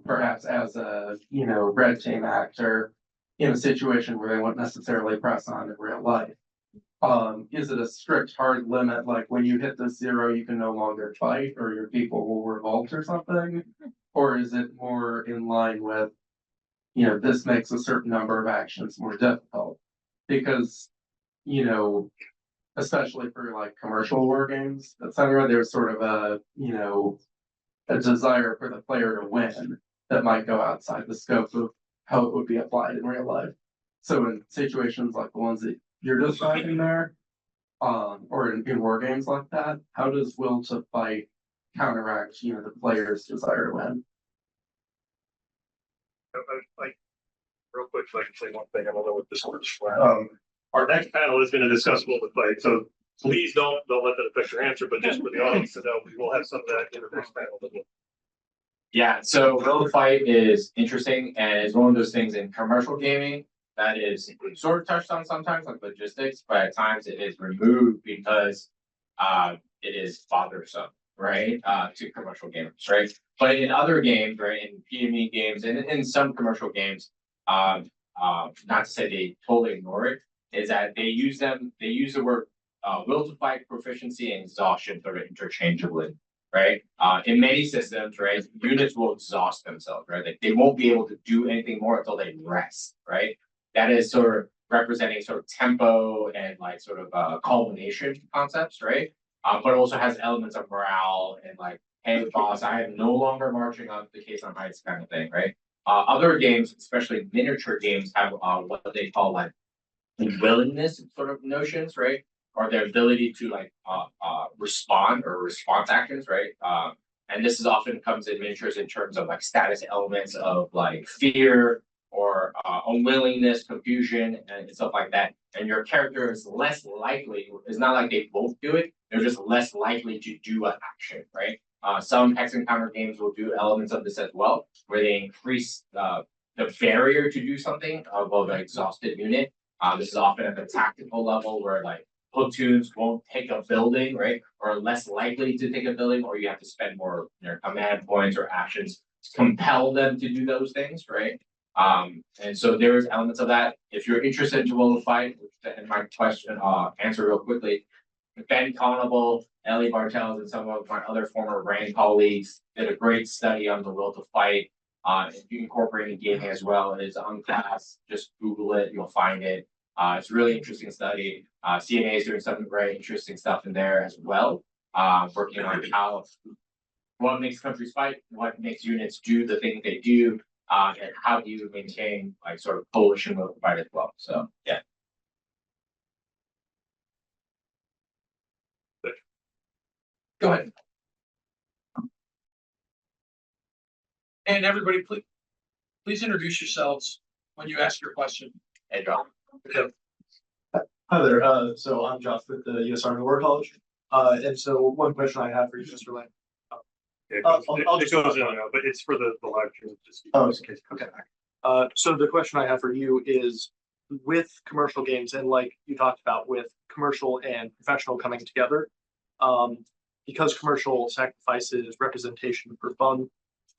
[SPEAKER 6] perhaps as a, red team actor in a situation where they wouldn't necessarily press on in real life? Is it a strict hard limit, like when you hit the 0, you can no longer fight or your people will revolt or something? Or is it more in line with, this makes a certain number of actions more difficult? Because, especially for like commercial war games, etc., there's sort of a desire for the player to win that might go outside the scope of how it would be applied in real life. So in situations like the ones that you're describing there, or in war games like that, how does Will to Fight counteract, the player's desire to win?
[SPEAKER 5] Like, real quick, so I can say one thing, I don't know what this works for. Our next panel is gonna discuss Will to Fight, so please don't let that affect your answer, but just for the audience to know, we will have some of that in the next panel.
[SPEAKER 3] Yeah, so Will to Fight is interesting and it's one of those things in commercial gaming that is sort of touched on sometimes, like logistics, but at times it is removed because it is bothersome, right? To commercial gamers, right? But in other games, right, in PME games and in some commercial games, not to say they totally ignore it, is that they use the word Will to Fight, proficiency, and exhaustion sort of interchangeably. Right? In many systems, right, units will exhaust themselves, right? Like they won't be able to do anything more until they rest, right? That is sort of representing sort of tempo and like sort of culmination concepts, right? But it also has elements of morale and like, hey, boss, I am no longer marching up the case on heights kind of thing, right? Other games, especially miniature games, have what they call like willingness sort of notions, right? Or their ability to like respond or response actions, right? And this is often comes in miniatures in terms of like status elements of like fear or unwillingness, confusion, and stuff like that. And your character is less likely, it's not like they both do it, they're just less likely to do an action, right? Some hex encounter games will do elements of this as well, where they increase the barrier to do something of an exhausted unit. This is often at the tactical level where like platoons won't take a building, right? Or less likely to take a building, or you have to spend more command points or actions to compel them to do those things, right? And so there is elements of that. If you're interested in Will to Fight, and my question, answer real quickly. Ben Conable, Ellie Bartels, and some of my other former RAND colleagues did a great study on the Will to Fight. If you incorporate in gaming as well, it is on class. Just Google it, you'll find it. It's a really interesting study. CNA is doing some very interesting stuff in there as well. Working on what makes countries fight, what makes units do the thing they do, and how do you maintain like sort of coalition Will to Fight as well. So yeah.
[SPEAKER 1] Go ahead. And everybody, please introduce yourselves when you ask your question.
[SPEAKER 3] Hey, John.
[SPEAKER 7] Hi there, so I'm Josh with the US Army War College, and so one question I have for you, Mr. Lang. I'll
[SPEAKER 5] It
[SPEAKER 7] just
[SPEAKER 5] goes in and out, but it's for the live stream. Just
[SPEAKER 7] Oh, okay. So the question I have for you is, with commercial games and like you talked about with commercial and professional coming together, because commercial sacrifices representation for fun,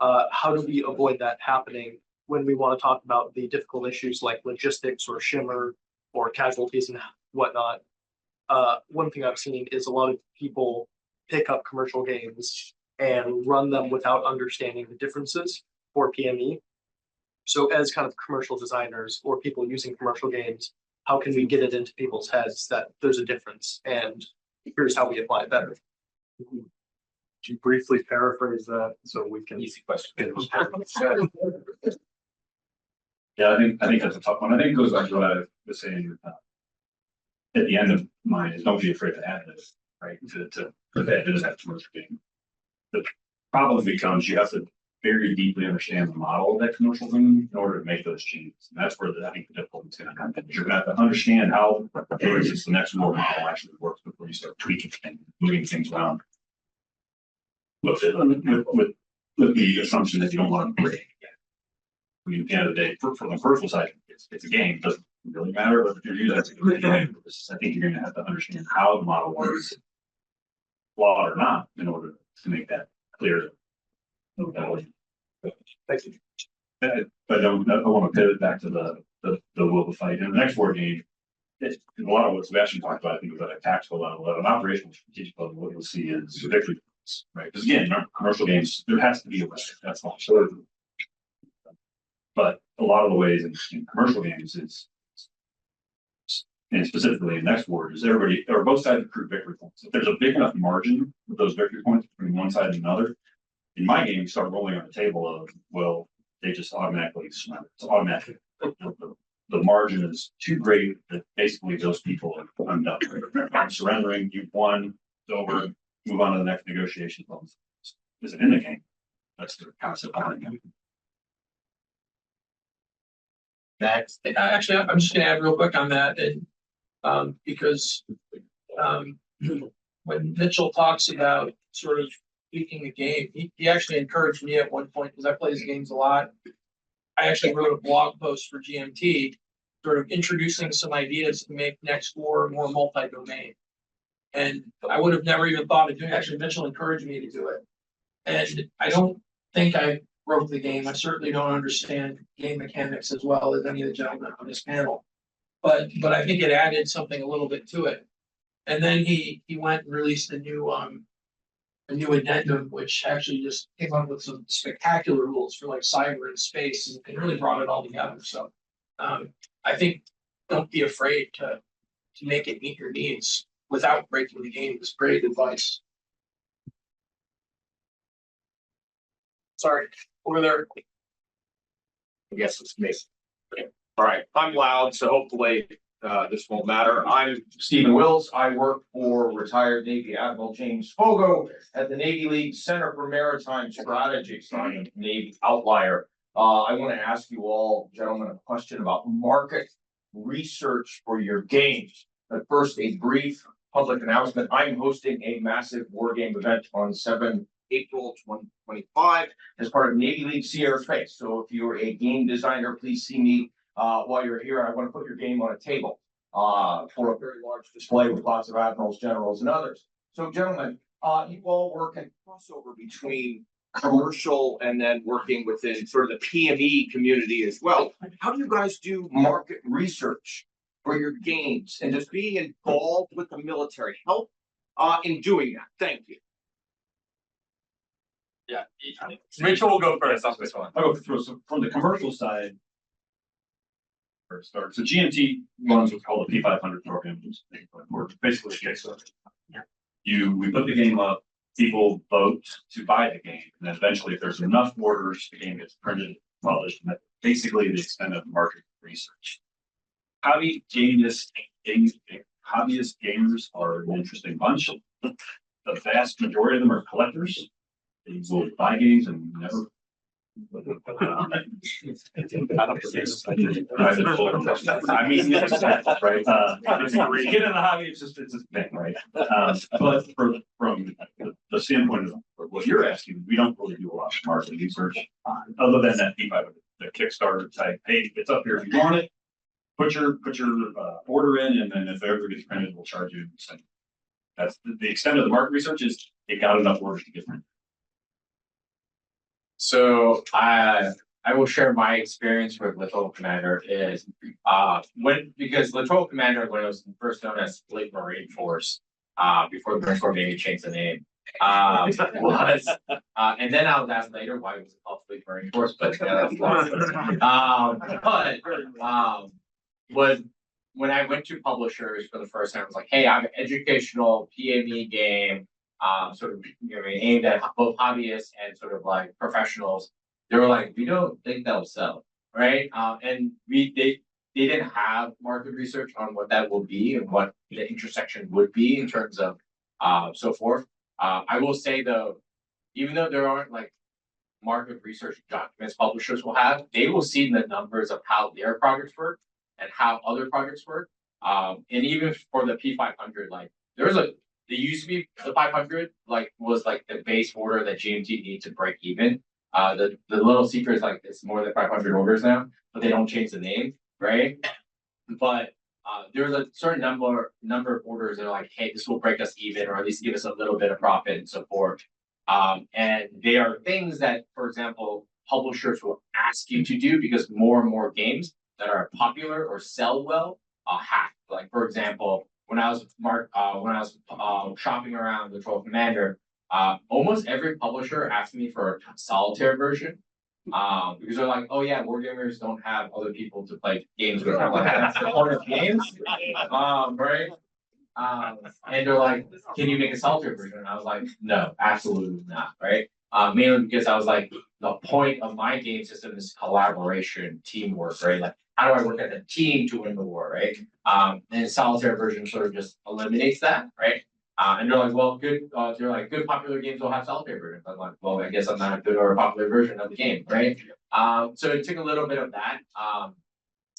[SPEAKER 7] how do we avoid that happening when we want to talk about the difficult issues like logistics or shimmer or casualties and whatnot? One thing I've seen is a lot of people pick up commercial games and run them without understanding the differences for PME. So as kind of commercial designers or people using commercial games, how can we get it into people's heads that there's a difference and here's how we apply it better?
[SPEAKER 5] Could you briefly paraphrase that so we can?
[SPEAKER 3] Easy question.
[SPEAKER 4] Yeah, I think that's a tough one. I think it goes back to what I was saying. At the end of mine is don't be afraid to add this, right? To that it doesn't have too much game. The problem becomes you have to very deeply understand the model of that commercial game in order to make those changes. And that's where I think the difficulty is going to come in. You're going to have to understand how, for instance, the next world model actually works before you start tweaking things, moving things around. With the assumption that you don't want to break. I mean, at the end of the day, from the commercial side, it's a game, it doesn't really matter, but if you're using it as a game purpose, I think you're gonna have to understand how the model works. Flawed or not, in order to make that clear.
[SPEAKER 7] Thank you.
[SPEAKER 4] But I want to pivot back to the will to fight. In the next war game, it's a lot of what Sebastian talked about, I think, about a tactical level, at an operational strategic level, what you'll see is victory, right? Because again, in commercial games, there has to be a way, that's all. So, but a lot of the ways in commercial games is, and specifically in next war, is both sides accrue victory points. If there's a big enough margin with those victory points between one side and another, in my game, you start rolling on the table of, well, they just automatically surrender. It's automatic. The margin is too great that basically those people are undone. I'm surrendering, you've won, it's over, move on to the next negotiation. Is it in the game? That's the concept behind it.
[SPEAKER 3] Next.
[SPEAKER 1] Actually, I'm just gonna add real quick on that, and because when Mitchell talks about sort of tweaking the game, he actually encouraged me at one point, because I play his games a lot. I actually wrote a blog post for GMT, sort of introducing some ideas to make Next War more multi-domain. And I would have never even thought of doing, actually Mitchell encouraged me to do it. And I don't think I wrote the game. I certainly don't understand game mechanics as well as any of the gentlemen on this panel. But I think it added something a little bit to it. And then he went and released a new addendum, which actually just came up with some spectacular rules for like cyber and space, and really brought it all together. So I think don't be afraid to make it meet your needs without breaking the game. It's great advice. Sorry, over there.
[SPEAKER 8] I guess it's me. All right, I'm loud, so hopefully this won't matter. I'm Stephen Wills. I work for retired Navy Admiral James Fogo at the Navy League Center for Maritime Strategy. So I'm a Navy outlier. I want to ask you all, gentlemen, a question about market research for your games. But first, a brief public announcement. I'm hosting a massive war game event on 7 April 2025 as part of Navy League Sierra Space. So if you're a game designer, please see me while you're here. I want to put your game on a table for a very large display with lots of admirals, generals, and others. So gentlemen, you all work in crossover between commercial and then working within sort of the PME community as well. How do you guys do market research for your games and just being involved with the military help in doing that? Thank you.
[SPEAKER 3] Yeah, Rachel will go first on this one.
[SPEAKER 4] I'll go through. So from the commercial side, first start. So GMT runs what's called the P500 program, or basically a Kickstarter. We put the game up, people vote to buy the game, and then eventually, if there's enough orders, the game gets printed, published, and that's basically the extent of market research. Hobbyist gamers are an interesting bunch. The vast majority of them are collectors. They will buy games and never. I mean, right? You get in the hobby, it's just a thing, right? But from the standpoint of what you're asking, we don't really do a lot of market research other than that P5, the Kickstarter type. Hey, it's up here if you want it. Put your order in, and then if it ever gets printed, we'll charge you. That's the extent of the market research. Is it got enough orders to get printed?
[SPEAKER 3] So I will share my experience with Littoral Commander is because Littoral Commander, when it was first known as Fleet Marine Force, before the Marine Corps maybe changed the name, Was, and then I was asked later why it was a public burning course, but, was when I went to publishers for the first time, I was like, hey, I'm an educational PME game, sort of, you know, aimed at both hobbyists and sort of like professionals. They were like, we don't think they'll sell, right? And they didn't have market research on what that will be and what the intersection would be in terms of, so forth. I will say though, even though there aren't like market research documents publishers will have, they will see the numbers of how their projects work and how other projects work. And even for the P500, like there used to be the 500, like was like the base order that GMT needs to break even. The little secret is like it's more than 500 orders now, but they don't change the name, right? But there's a certain number of orders that are like, hey, this will break us even, or at least give us a little bit of profit and so forth. And they are things that, for example, publishers will ask you to do because more and more games that are popular or sell well have. Like for example, when I was shopping around the Troll Commander, almost every publisher asked me for a solitaire version. Because they're like, oh yeah, wargamers don't have other people to play games with. I'm like, that's the point of games. Right? And they're like, can you make a solitaire version? And I was like, no, absolutely not, right? Mainly because I was like, the point of my game system is collaboration, teamwork, right? Like, how do I work as a team to win the war, right? And the solitaire version sort of just eliminates that, right? And they're like, well, good. They're like, good popular games will have solitaire versions. I'm like, well, I guess I'm not a good or a popular version of the game, right? So it took a little bit of that,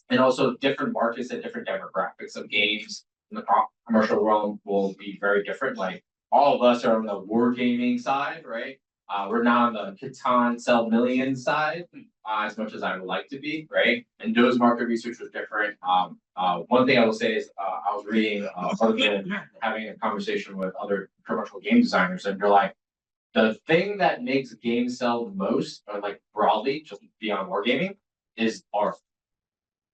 [SPEAKER 3] and also different markets and different demographics of games in the commercial realm will be very different. Like all of us are on the wargaming side, right? We're not on the Catan sell millions side, as much as I would like to be, right? And those market research was different. One thing I will say is I was reading article, having a conversation with other commercial game designers, and they're like, the thing that makes games sell the most, or like broadly, just beyond wargaming, is art,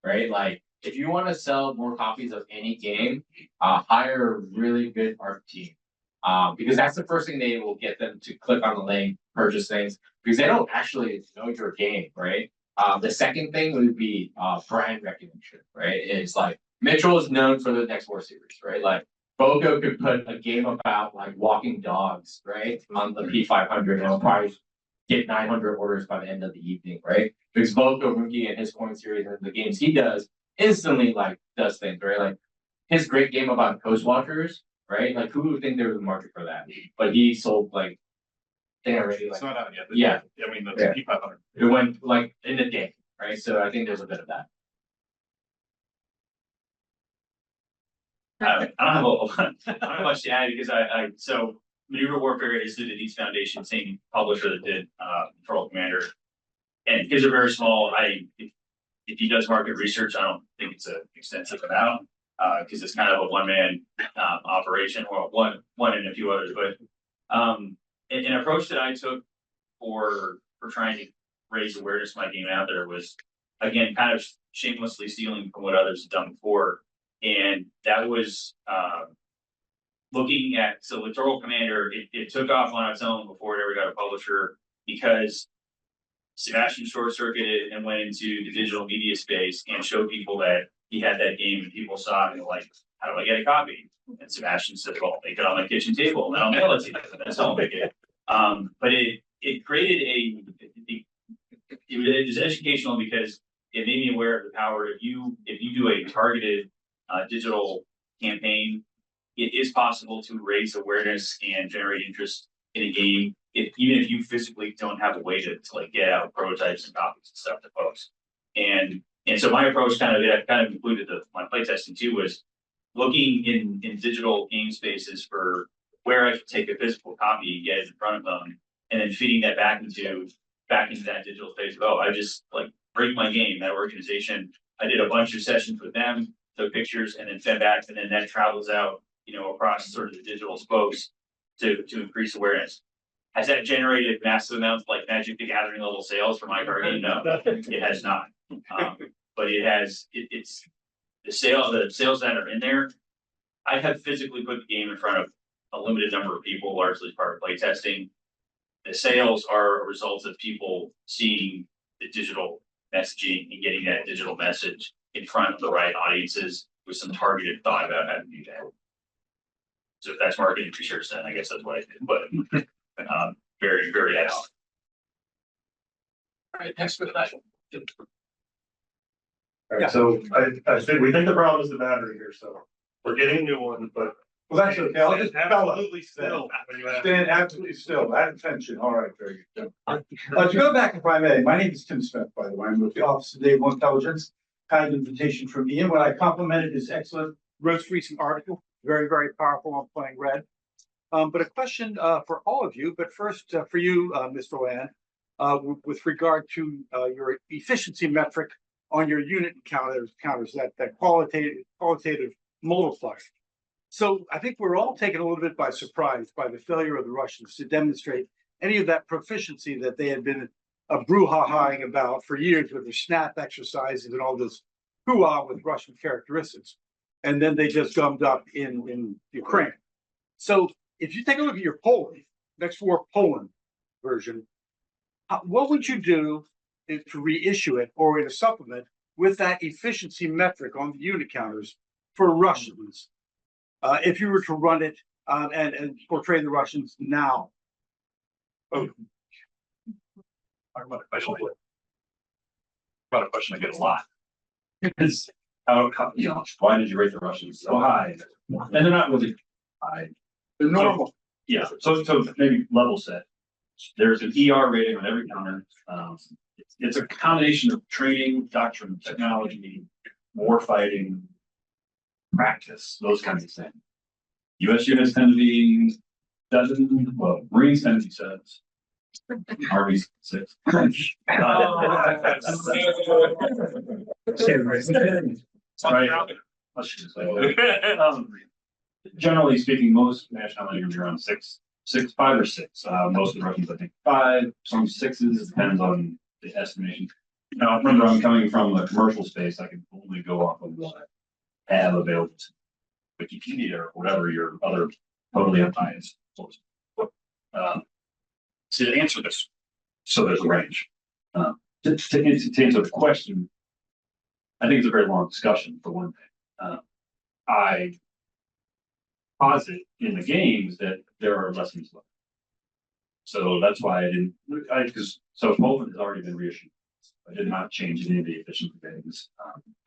[SPEAKER 3] right? Like if you want to sell more copies of any game, hire a really good art team. Because that's the first thing they will get them to click on the link, purchase things, because they don't actually know your game, right? The second thing would be brand recognition, right? It's like Mitchell is known for the Next War series, right? Like Bogo could put a game about like walking dogs, right, on the P500, and it'll probably get 900 orders by the end of the evening, right? Because Bogo Rookie and his coin series and the games he does instantly like does things, right? Like his great game about Coast Watchers, right? Like who would think there was a market for that? But he sold like they already like
[SPEAKER 4] It's not out yet.
[SPEAKER 3] yeah.
[SPEAKER 4] I mean, the
[SPEAKER 3] Yeah.
[SPEAKER 4] P500.
[SPEAKER 3] It went like in a day, right? So I think there's a bit of that.
[SPEAKER 2] I don't have I don't have much to add because so Maneuver Warfare is through the Deeds Foundation, same publisher that did Troll Commander. And his are very small. If he does market research, I don't think it's an extensive amount. Because it's kind of a one-man operation, or one and a few others. But an approach that I took for trying to raise awareness of my game out there was, again, kind of shamelessly stealing from what others have done before. And that was looking at, so Littoral Commander, it took off on its own before it ever got a publisher, because Sebastian short-circuited and went into the digital media space and showed people that he had that game, and people saw it and like, how do I get a copy? And Sebastian said, well, make it on my kitchen table and then I'll mail it to you. That's how I'll make it. But it created it was educational because it made me aware of the power. If you do a targeted digital campaign, it is possible to raise awareness and generate interest in a game, even if you physically don't have a way to like get out prototypes and copies and stuff to folks. And so my approach kind of included my playtesting too, was looking in digital game spaces for where I could take a physical copy, get it in front of them, and then feeding that back into that digital space. Oh, I just like break my game, that organization. I did a bunch of sessions with them, took pictures, and then fed back, and then that travels out, across sort of the digital spokes to increase awareness. Has that generated massive amounts like Magic the Gathering level sales for my card game? No, it has not. But it has. It's the sales that are in there. I have physically put the game in front of a limited number of people, largely as part of playtesting. The sales are a result of people seeing the digital messaging and getting that digital message in front of the right audiences with some targeted thought about how to do that. So if that's marketing research, then I guess that's what I did, but very, very out.
[SPEAKER 1] All right, next question.
[SPEAKER 5] Alright, so I think, we think the problem is the battery here, so we're getting a new one, but. Well, that's okay, I'll just.
[SPEAKER 8] Absolutely still.
[SPEAKER 5] Stand absolutely still, at attention, all right, very good.
[SPEAKER 9] To go back, if I may, my name is Tim Smith, by the way, I'm with the Office of Naval Intelligence. Kind invitation from Ian, when I complimented his excellent most recent article, very, very powerful on playing red. But a question for all of you, but first for you, Mr. Land, with regard to your efficiency metric on your unit counters, that qualitative multiplier. So I think we're all taken a little bit by surprise by the failure of the Russians to demonstrate any of that proficiency that they had been brouhahaing about for years with their snap exercises and all this hoo-ah with Russian characteristics. And then they just gummed up in Ukraine. So if you take a look at your Poland, next war Poland version, what would you do to reissue it or in a supplement with that efficiency metric on the unit counters for Russians? If you were to run it and portray the Russians now.
[SPEAKER 4] Talk about a question. About a question I get a lot. Is how, you know, why did you rate the Russians so high? And they're not really high.
[SPEAKER 9] The normal.
[SPEAKER 4] Yeah, so maybe level set. There's an ER rating on every counter. It's a combination of training, doctrine, technology, war fighting, practice, those kinds of things. US units tend to be 7, well, Marines tend to be 7. Army's 6. Right. Generally speaking, most nationalities are around 6, 5 or 6. Most of the Russians, I think, 5, some 6s, depends on the estimation. Now, remember, I'm coming from a commercial space. I can only go off of what I have available to Wikipedia or whatever your other totally unbiased source. To answer this, so there's a range. To answer the question, I think it's a very long discussion for one thing. I posit in the games that there are lessons learned. So that's why I didn't, because so Poland has already been reissued. I did not change any of the efficiency things.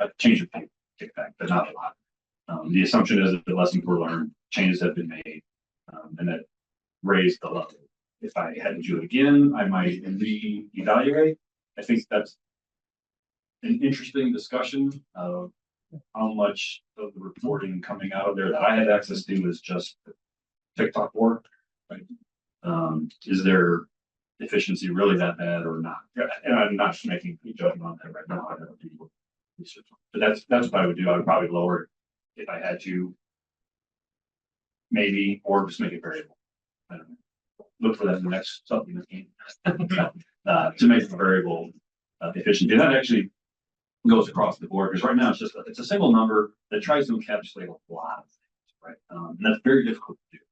[SPEAKER 4] I changed a few kickback, but not a lot. The assumption is that the lessons were learned, changes have been made, and that raised the level. If I had to do it again, I might re-evaluate. I think that's an interesting discussion of how much of the reporting coming out of there that I had access to is just TikTok work, right? Is there efficiency really that bad or not? And I'm not making a judgment on that right now. I don't do research, but that's what I would do. I would probably lower it if I had to, maybe, or just make it variable. I don't know. Look for that in the next supplement game to make the variable efficient. And that actually goes across the board because right now it's a single number that tries to encapsulate a lot of things, right? And that's very difficult to do.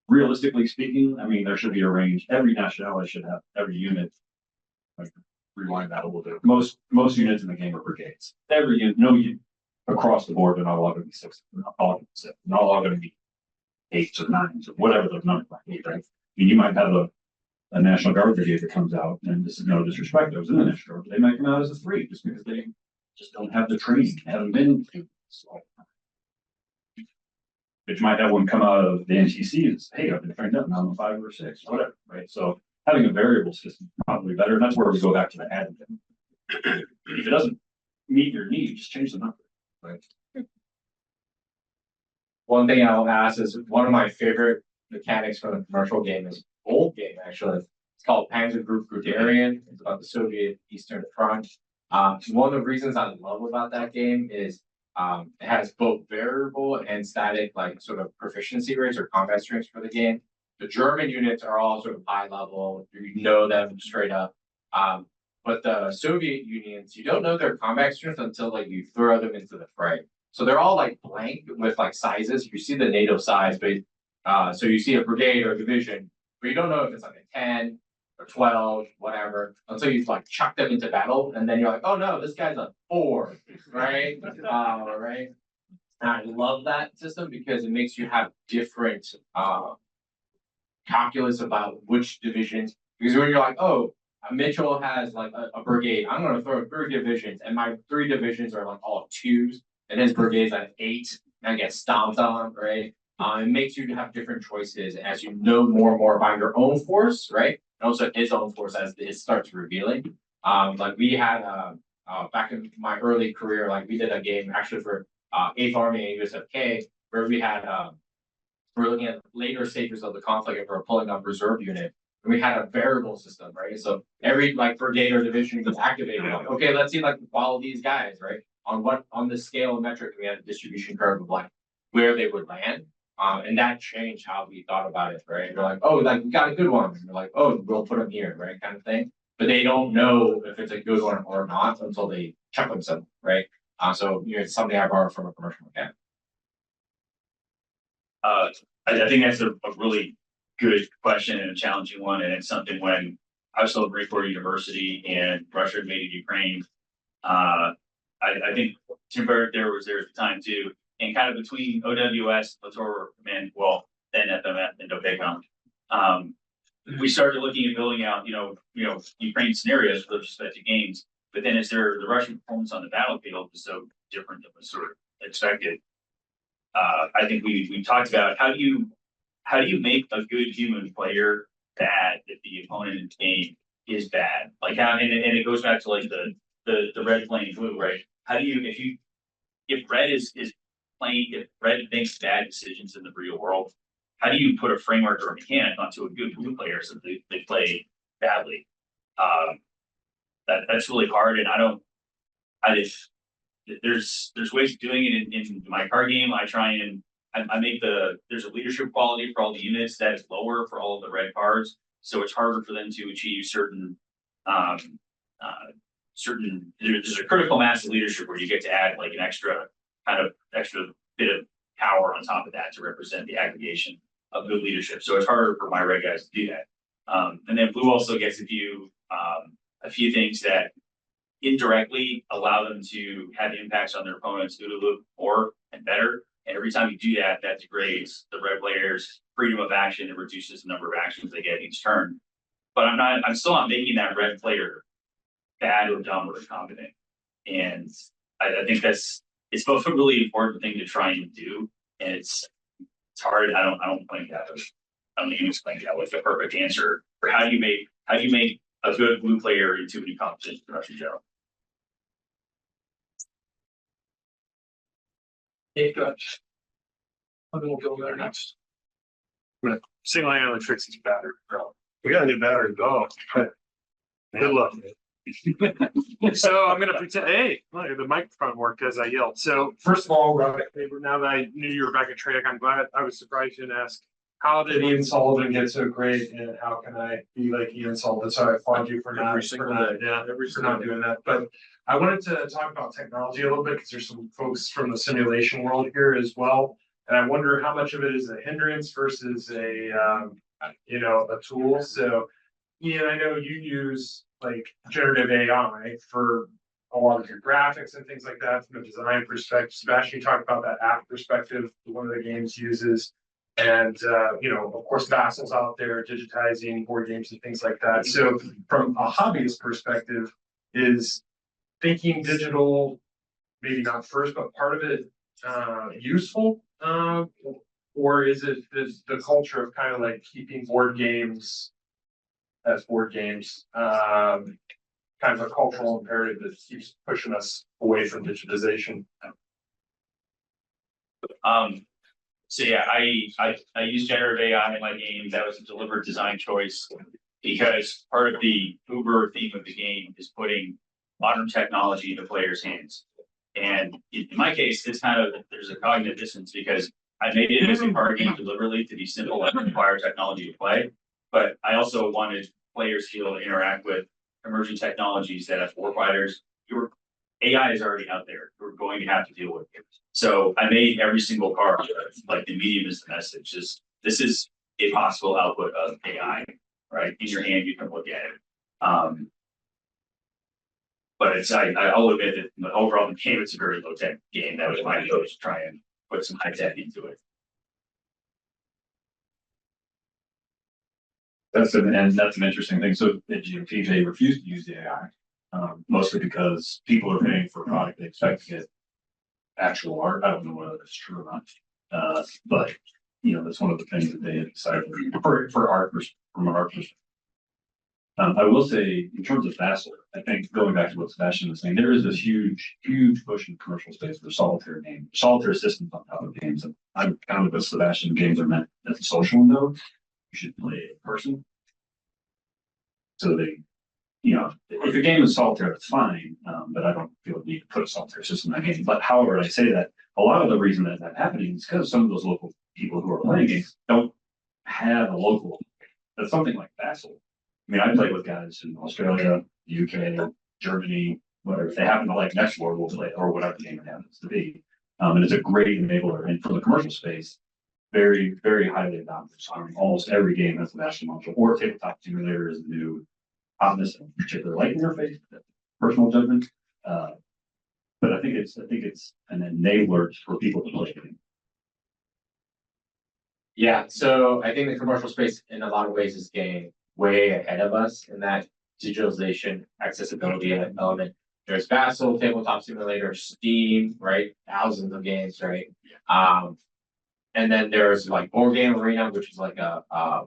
[SPEAKER 4] Realistically speaking, I mean, there should be a range. Every nationality should have every unit. Like, rewind that a little bit. Most units in the game are brigades. Every unit, no unit across the board, but not all going to be 6. Not all going to be 7. Not all going to be 8s or 9s or whatever the number might be, right? I mean, you might have a National Guard brigade that comes out, and this is no disrespect. I was in the National Guard, but they might come out as a 3 just because they just don't have the training, haven't been to. So, but you might have one come out of the NTC and say, hey, I've been trained up, now I'm a 5 or 6, whatever, right? So having a variable system is probably better, and that's where we go back to the additive. If it doesn't meet your need, just change the number, right?
[SPEAKER 3] One thing I'll ask is one of my favorite mechanics from the commercial game is old game actually. It's called Panzer Group Guderian. It's about the Soviet Eastern Front. One of the reasons I love about that game is it has both variable and static like sort of proficiency rates or combat strengths for the game. The German units are all sort of high level, you know them straight up. But the Soviet Unions, you don't know their combat strength until like you throw them into the fray. So they're all like blank with like sizes. You see the NATO size, but So you see a brigade or a division, but you don't know if it's like a 10 or 12, whatever, until you like chuck them into battle, and then you're like, oh no, this guy's a 4, right? Right. And I love that system because it makes you have different calculus about which divisions. Because when you're like, oh, Mitchell has like a brigade, I'm gonna throw 3 divisions, and my 3 divisions are like all 2s, and his brigade's like 8, and I get stomped on, right? It makes you have different choices as you know more and more about your own force, right? And also his own force as it starts revealing. Like we had back in my early career, like we did a game actually for 8th Army and USFK, where we had we're looking at later stages of the conflict and we're pulling up reserve unit. And we had a variable system, right? So every like brigade or division was activated. Like, okay, let's see like follow these guys, right? On the scale of metric, we had a distribution curve of like where they would land. And that changed how we thought about it, right? We're like, oh, like we got a good one. And we're like, oh, we'll put them here, right? Kind of thing. But they don't know if it's a good one or not until they check themselves, right? So it's something I borrowed from a commercial mechanic.
[SPEAKER 2] I think that's a really good question and a challenging one, and it's something when I was still at Marine Corps University and Russia invaded Ukraine. I think Tim Barrett there was there at the time too, and kind of between OWS, Littoral Command, well, then FMF and DOPACOM, we started looking at building out, Ukraine scenarios with respect to games. But then as the Russian performance on the battlefield was so different than was sort of expected. I think we talked about how do you make a good human player bad if the opponent in the game is bad? Like how and it goes back to like the red playing blue, right? How do you if red is playing, if red makes bad decisions in the real world, how do you put a framework or a mechanic onto a good blue player so they play badly? That's really hard, and there's ways of doing it in my card game. I try and I make there's a leadership quality for all the units that is lower for all of the red cards, so it's harder for them to achieve certain there's a critical mass of leadership where you get to add like an extra bit of power on top of that to represent the aggregation of good leadership. So it's harder for my red guys to do that. And then blue also gets a few things that indirectly allow them to have impacts on their opponents due to more and better. And every time you do that, that degrades the red player's freedom of action and reduces the number of actions they get each turn. But I'm still not making that red player bad or dumb or incompetent. And I think it's both a really important thing to try and do. And it's hard. I don't think that I don't even explain that with the perfect answer for how do you make a good blue player into an incompetent Russian general.
[SPEAKER 1] Yeah, good. I'm gonna go there next.
[SPEAKER 7] Single handedly fix this battery, bro. We got a new battery, go. Good luck. So I'm gonna pretend, hey, look, the microphone worked as I yelled. So first of all, now that I knew you were back at Treyarch, I'm glad. I was surprised you didn't ask, how did Ian Sullivan get so great and how can I be like Ian Sullivan? So I applaud you for not doing that. But I wanted to talk about technology a little bit because there's some folks from the simulation world here as well. And I wonder how much of it is a hindrance versus a tool. So Ian, I know you use like generative AI for a lot of your graphics and things like that from a design perspective. Sebastian talked about that app perspective one of the games uses. And of course, Vassal's out there digitizing board games and things like that. So from a hobbyist perspective, is thinking digital, maybe not first, but part of it useful? Or is the culture of kind of like keeping board games as board games, kind of a cultural imperative that keeps pushing us away from digitization?
[SPEAKER 2] So yeah, I use generative AI in my game. That was a deliberate design choice because part of the Uber theme of the game is putting modern technology into players' hands. And in my case, there's a cognitive dissonance because I made it as a card game deliberately to be simple and require technology to play. But I also wanted players to be able to interact with emerging technologies that as warfighters, AI is already out there. We're going to have to deal with it. So I made every single card like the medium is the message. Just this is a possible output of AI, right? In your hand, you can look at it. But I'll admit that the overall the game, it's a very low tech game. That was my approach to try and put some high tech into it.
[SPEAKER 4] That's an interesting thing. So at GMP, they refuse to use the AI, mostly because people are paying for a product they expect to get actual art. I don't know whether that's true or not. But that's one of the things that they had decided for art from an art perspective. I will say, in terms of Vassal, I think going back to what Sebastian was saying, there is this huge push in the commercial space for solitaire games, solitaire systems on top of games. And I'm kind of with Sebastian. Games are meant as a social window. You should play it in person. So if a game is solitaire, it's fine, but I don't feel the need to put a solitaire system in that game. But however, I say that a lot of the reason that that's happening is because some of those local people who are playing games don't have a local, that's something like Vassal. I mean, I play with guys in Australia, UK, Germany, whatever. If they happen to like next war, we'll play, or whatever the game it happens to be. And it's a great enabler. And for the commercial space, very, very highly adopted. So almost every game has a Vassal module, or Tabletop Simulator is the new hotness, in particular light interface, personal judgment. But I think it's an enabler for people to play the game.
[SPEAKER 3] Yeah, so I think the commercial space in a lot of ways is getting way ahead of us in that digitalization, accessibility element. There's Vassal, Tabletop Simulator, Steam, right? Thousands of games, right? And then there's like Wargaming Arena, which is like a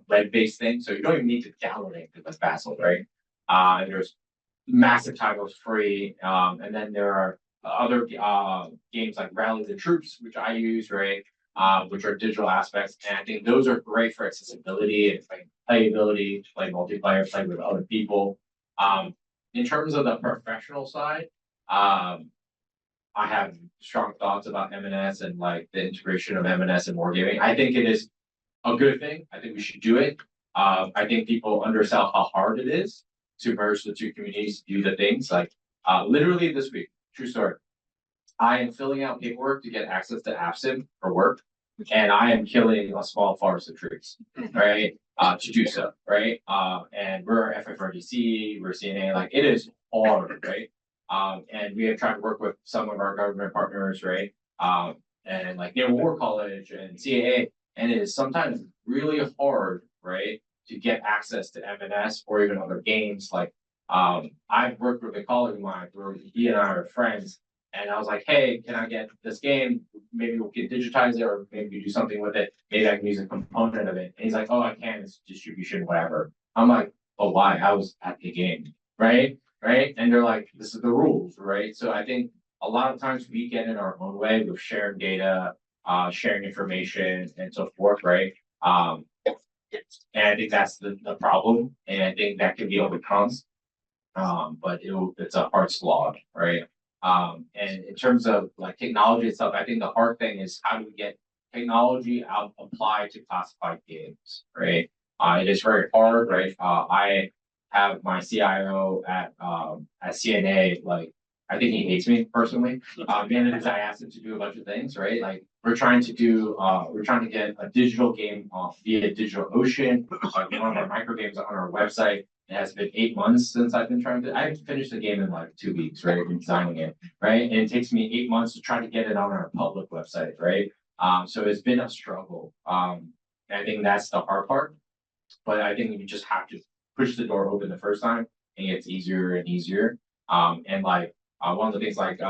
[SPEAKER 3] red-based thing. So you don't even need to download anything with Vassal, right? And there's massive titles free. And then there are other games like Rally the Troops, which I use, right? Which are digital aspects. And I think those are great for accessibility and like playability, to play multiplayer, play with other people. In terms of the professional side, I have strong thoughts about M&S and like the integration of M&S and wargaming. I think it is a good thing. I think we should do it. I think people undersell how hard it is to merge the two communities, do the things like literally this week, true story. I am filling out paperwork to get access to AppSim for work, and I am killing a small forest of trees, right? To do so, right? And we're FFRDC, we're CNA, like it is hard, right? And we have tried to work with some of our government partners, right? And like Naval War College and CAA, and it is sometimes really hard, right? To get access to M&S or even other games. Like I've worked with a colleague of mine where he and I are friends. And I was like, hey, can I get this game? Maybe we can digitize it or maybe do something with it. Maybe I can use a component of it. And he's like, oh, I can, it's distribution, whatever. I'm like, oh, why? I was at the game, right? Right? And they're like, this is the rules, right? So I think a lot of times we get in our own way with sharing data, sharing information and so forth, right? And I think that's the problem. And I think that can be overcome. But it's a hard slog, right? And in terms of like technology itself, I think the hard thing is how do we get technology applied to classified games, right? It is very hard, right? I have my CIO at CNA, like I think he hates me personally. Mainly because I asked him to do a bunch of things, right? Like we're trying to get a digital game via DigitalOcean, like one of our micro games on our website. It has been 8 months since I've been trying to. I finished the game in like 2 weeks, right? Designing it, right? And it takes me 8 months to try to get it on our public website, right? So it's been a struggle. I think that's the hard part. But I think you just have to push the door open the first time, and it gets easier and easier. And like one of the things like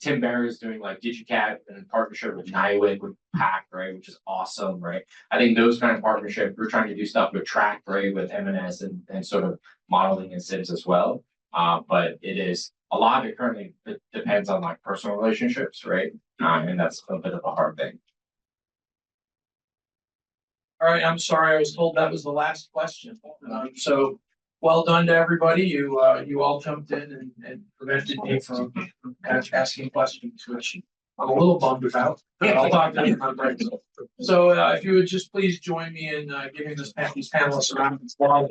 [SPEAKER 3] Tim Barry is doing like DigiCat in partnership with Nywick with Pack, right, which is awesome, right? I think those kind of partnerships, we're trying to do stuff with Track, right, with M&S and sort of modeling and sims as well. But it is a lot of it currently depends on like personal relationships, right? And that's a bit of a hard thing.
[SPEAKER 1] All right, I'm sorry, I was told that was the last question. So well done to everybody. You all jumped in and prevented me from asking questions, which I'm a little bummed about. But I'll talk to you on break. So if you would just please join me in giving these panelists a round of applause.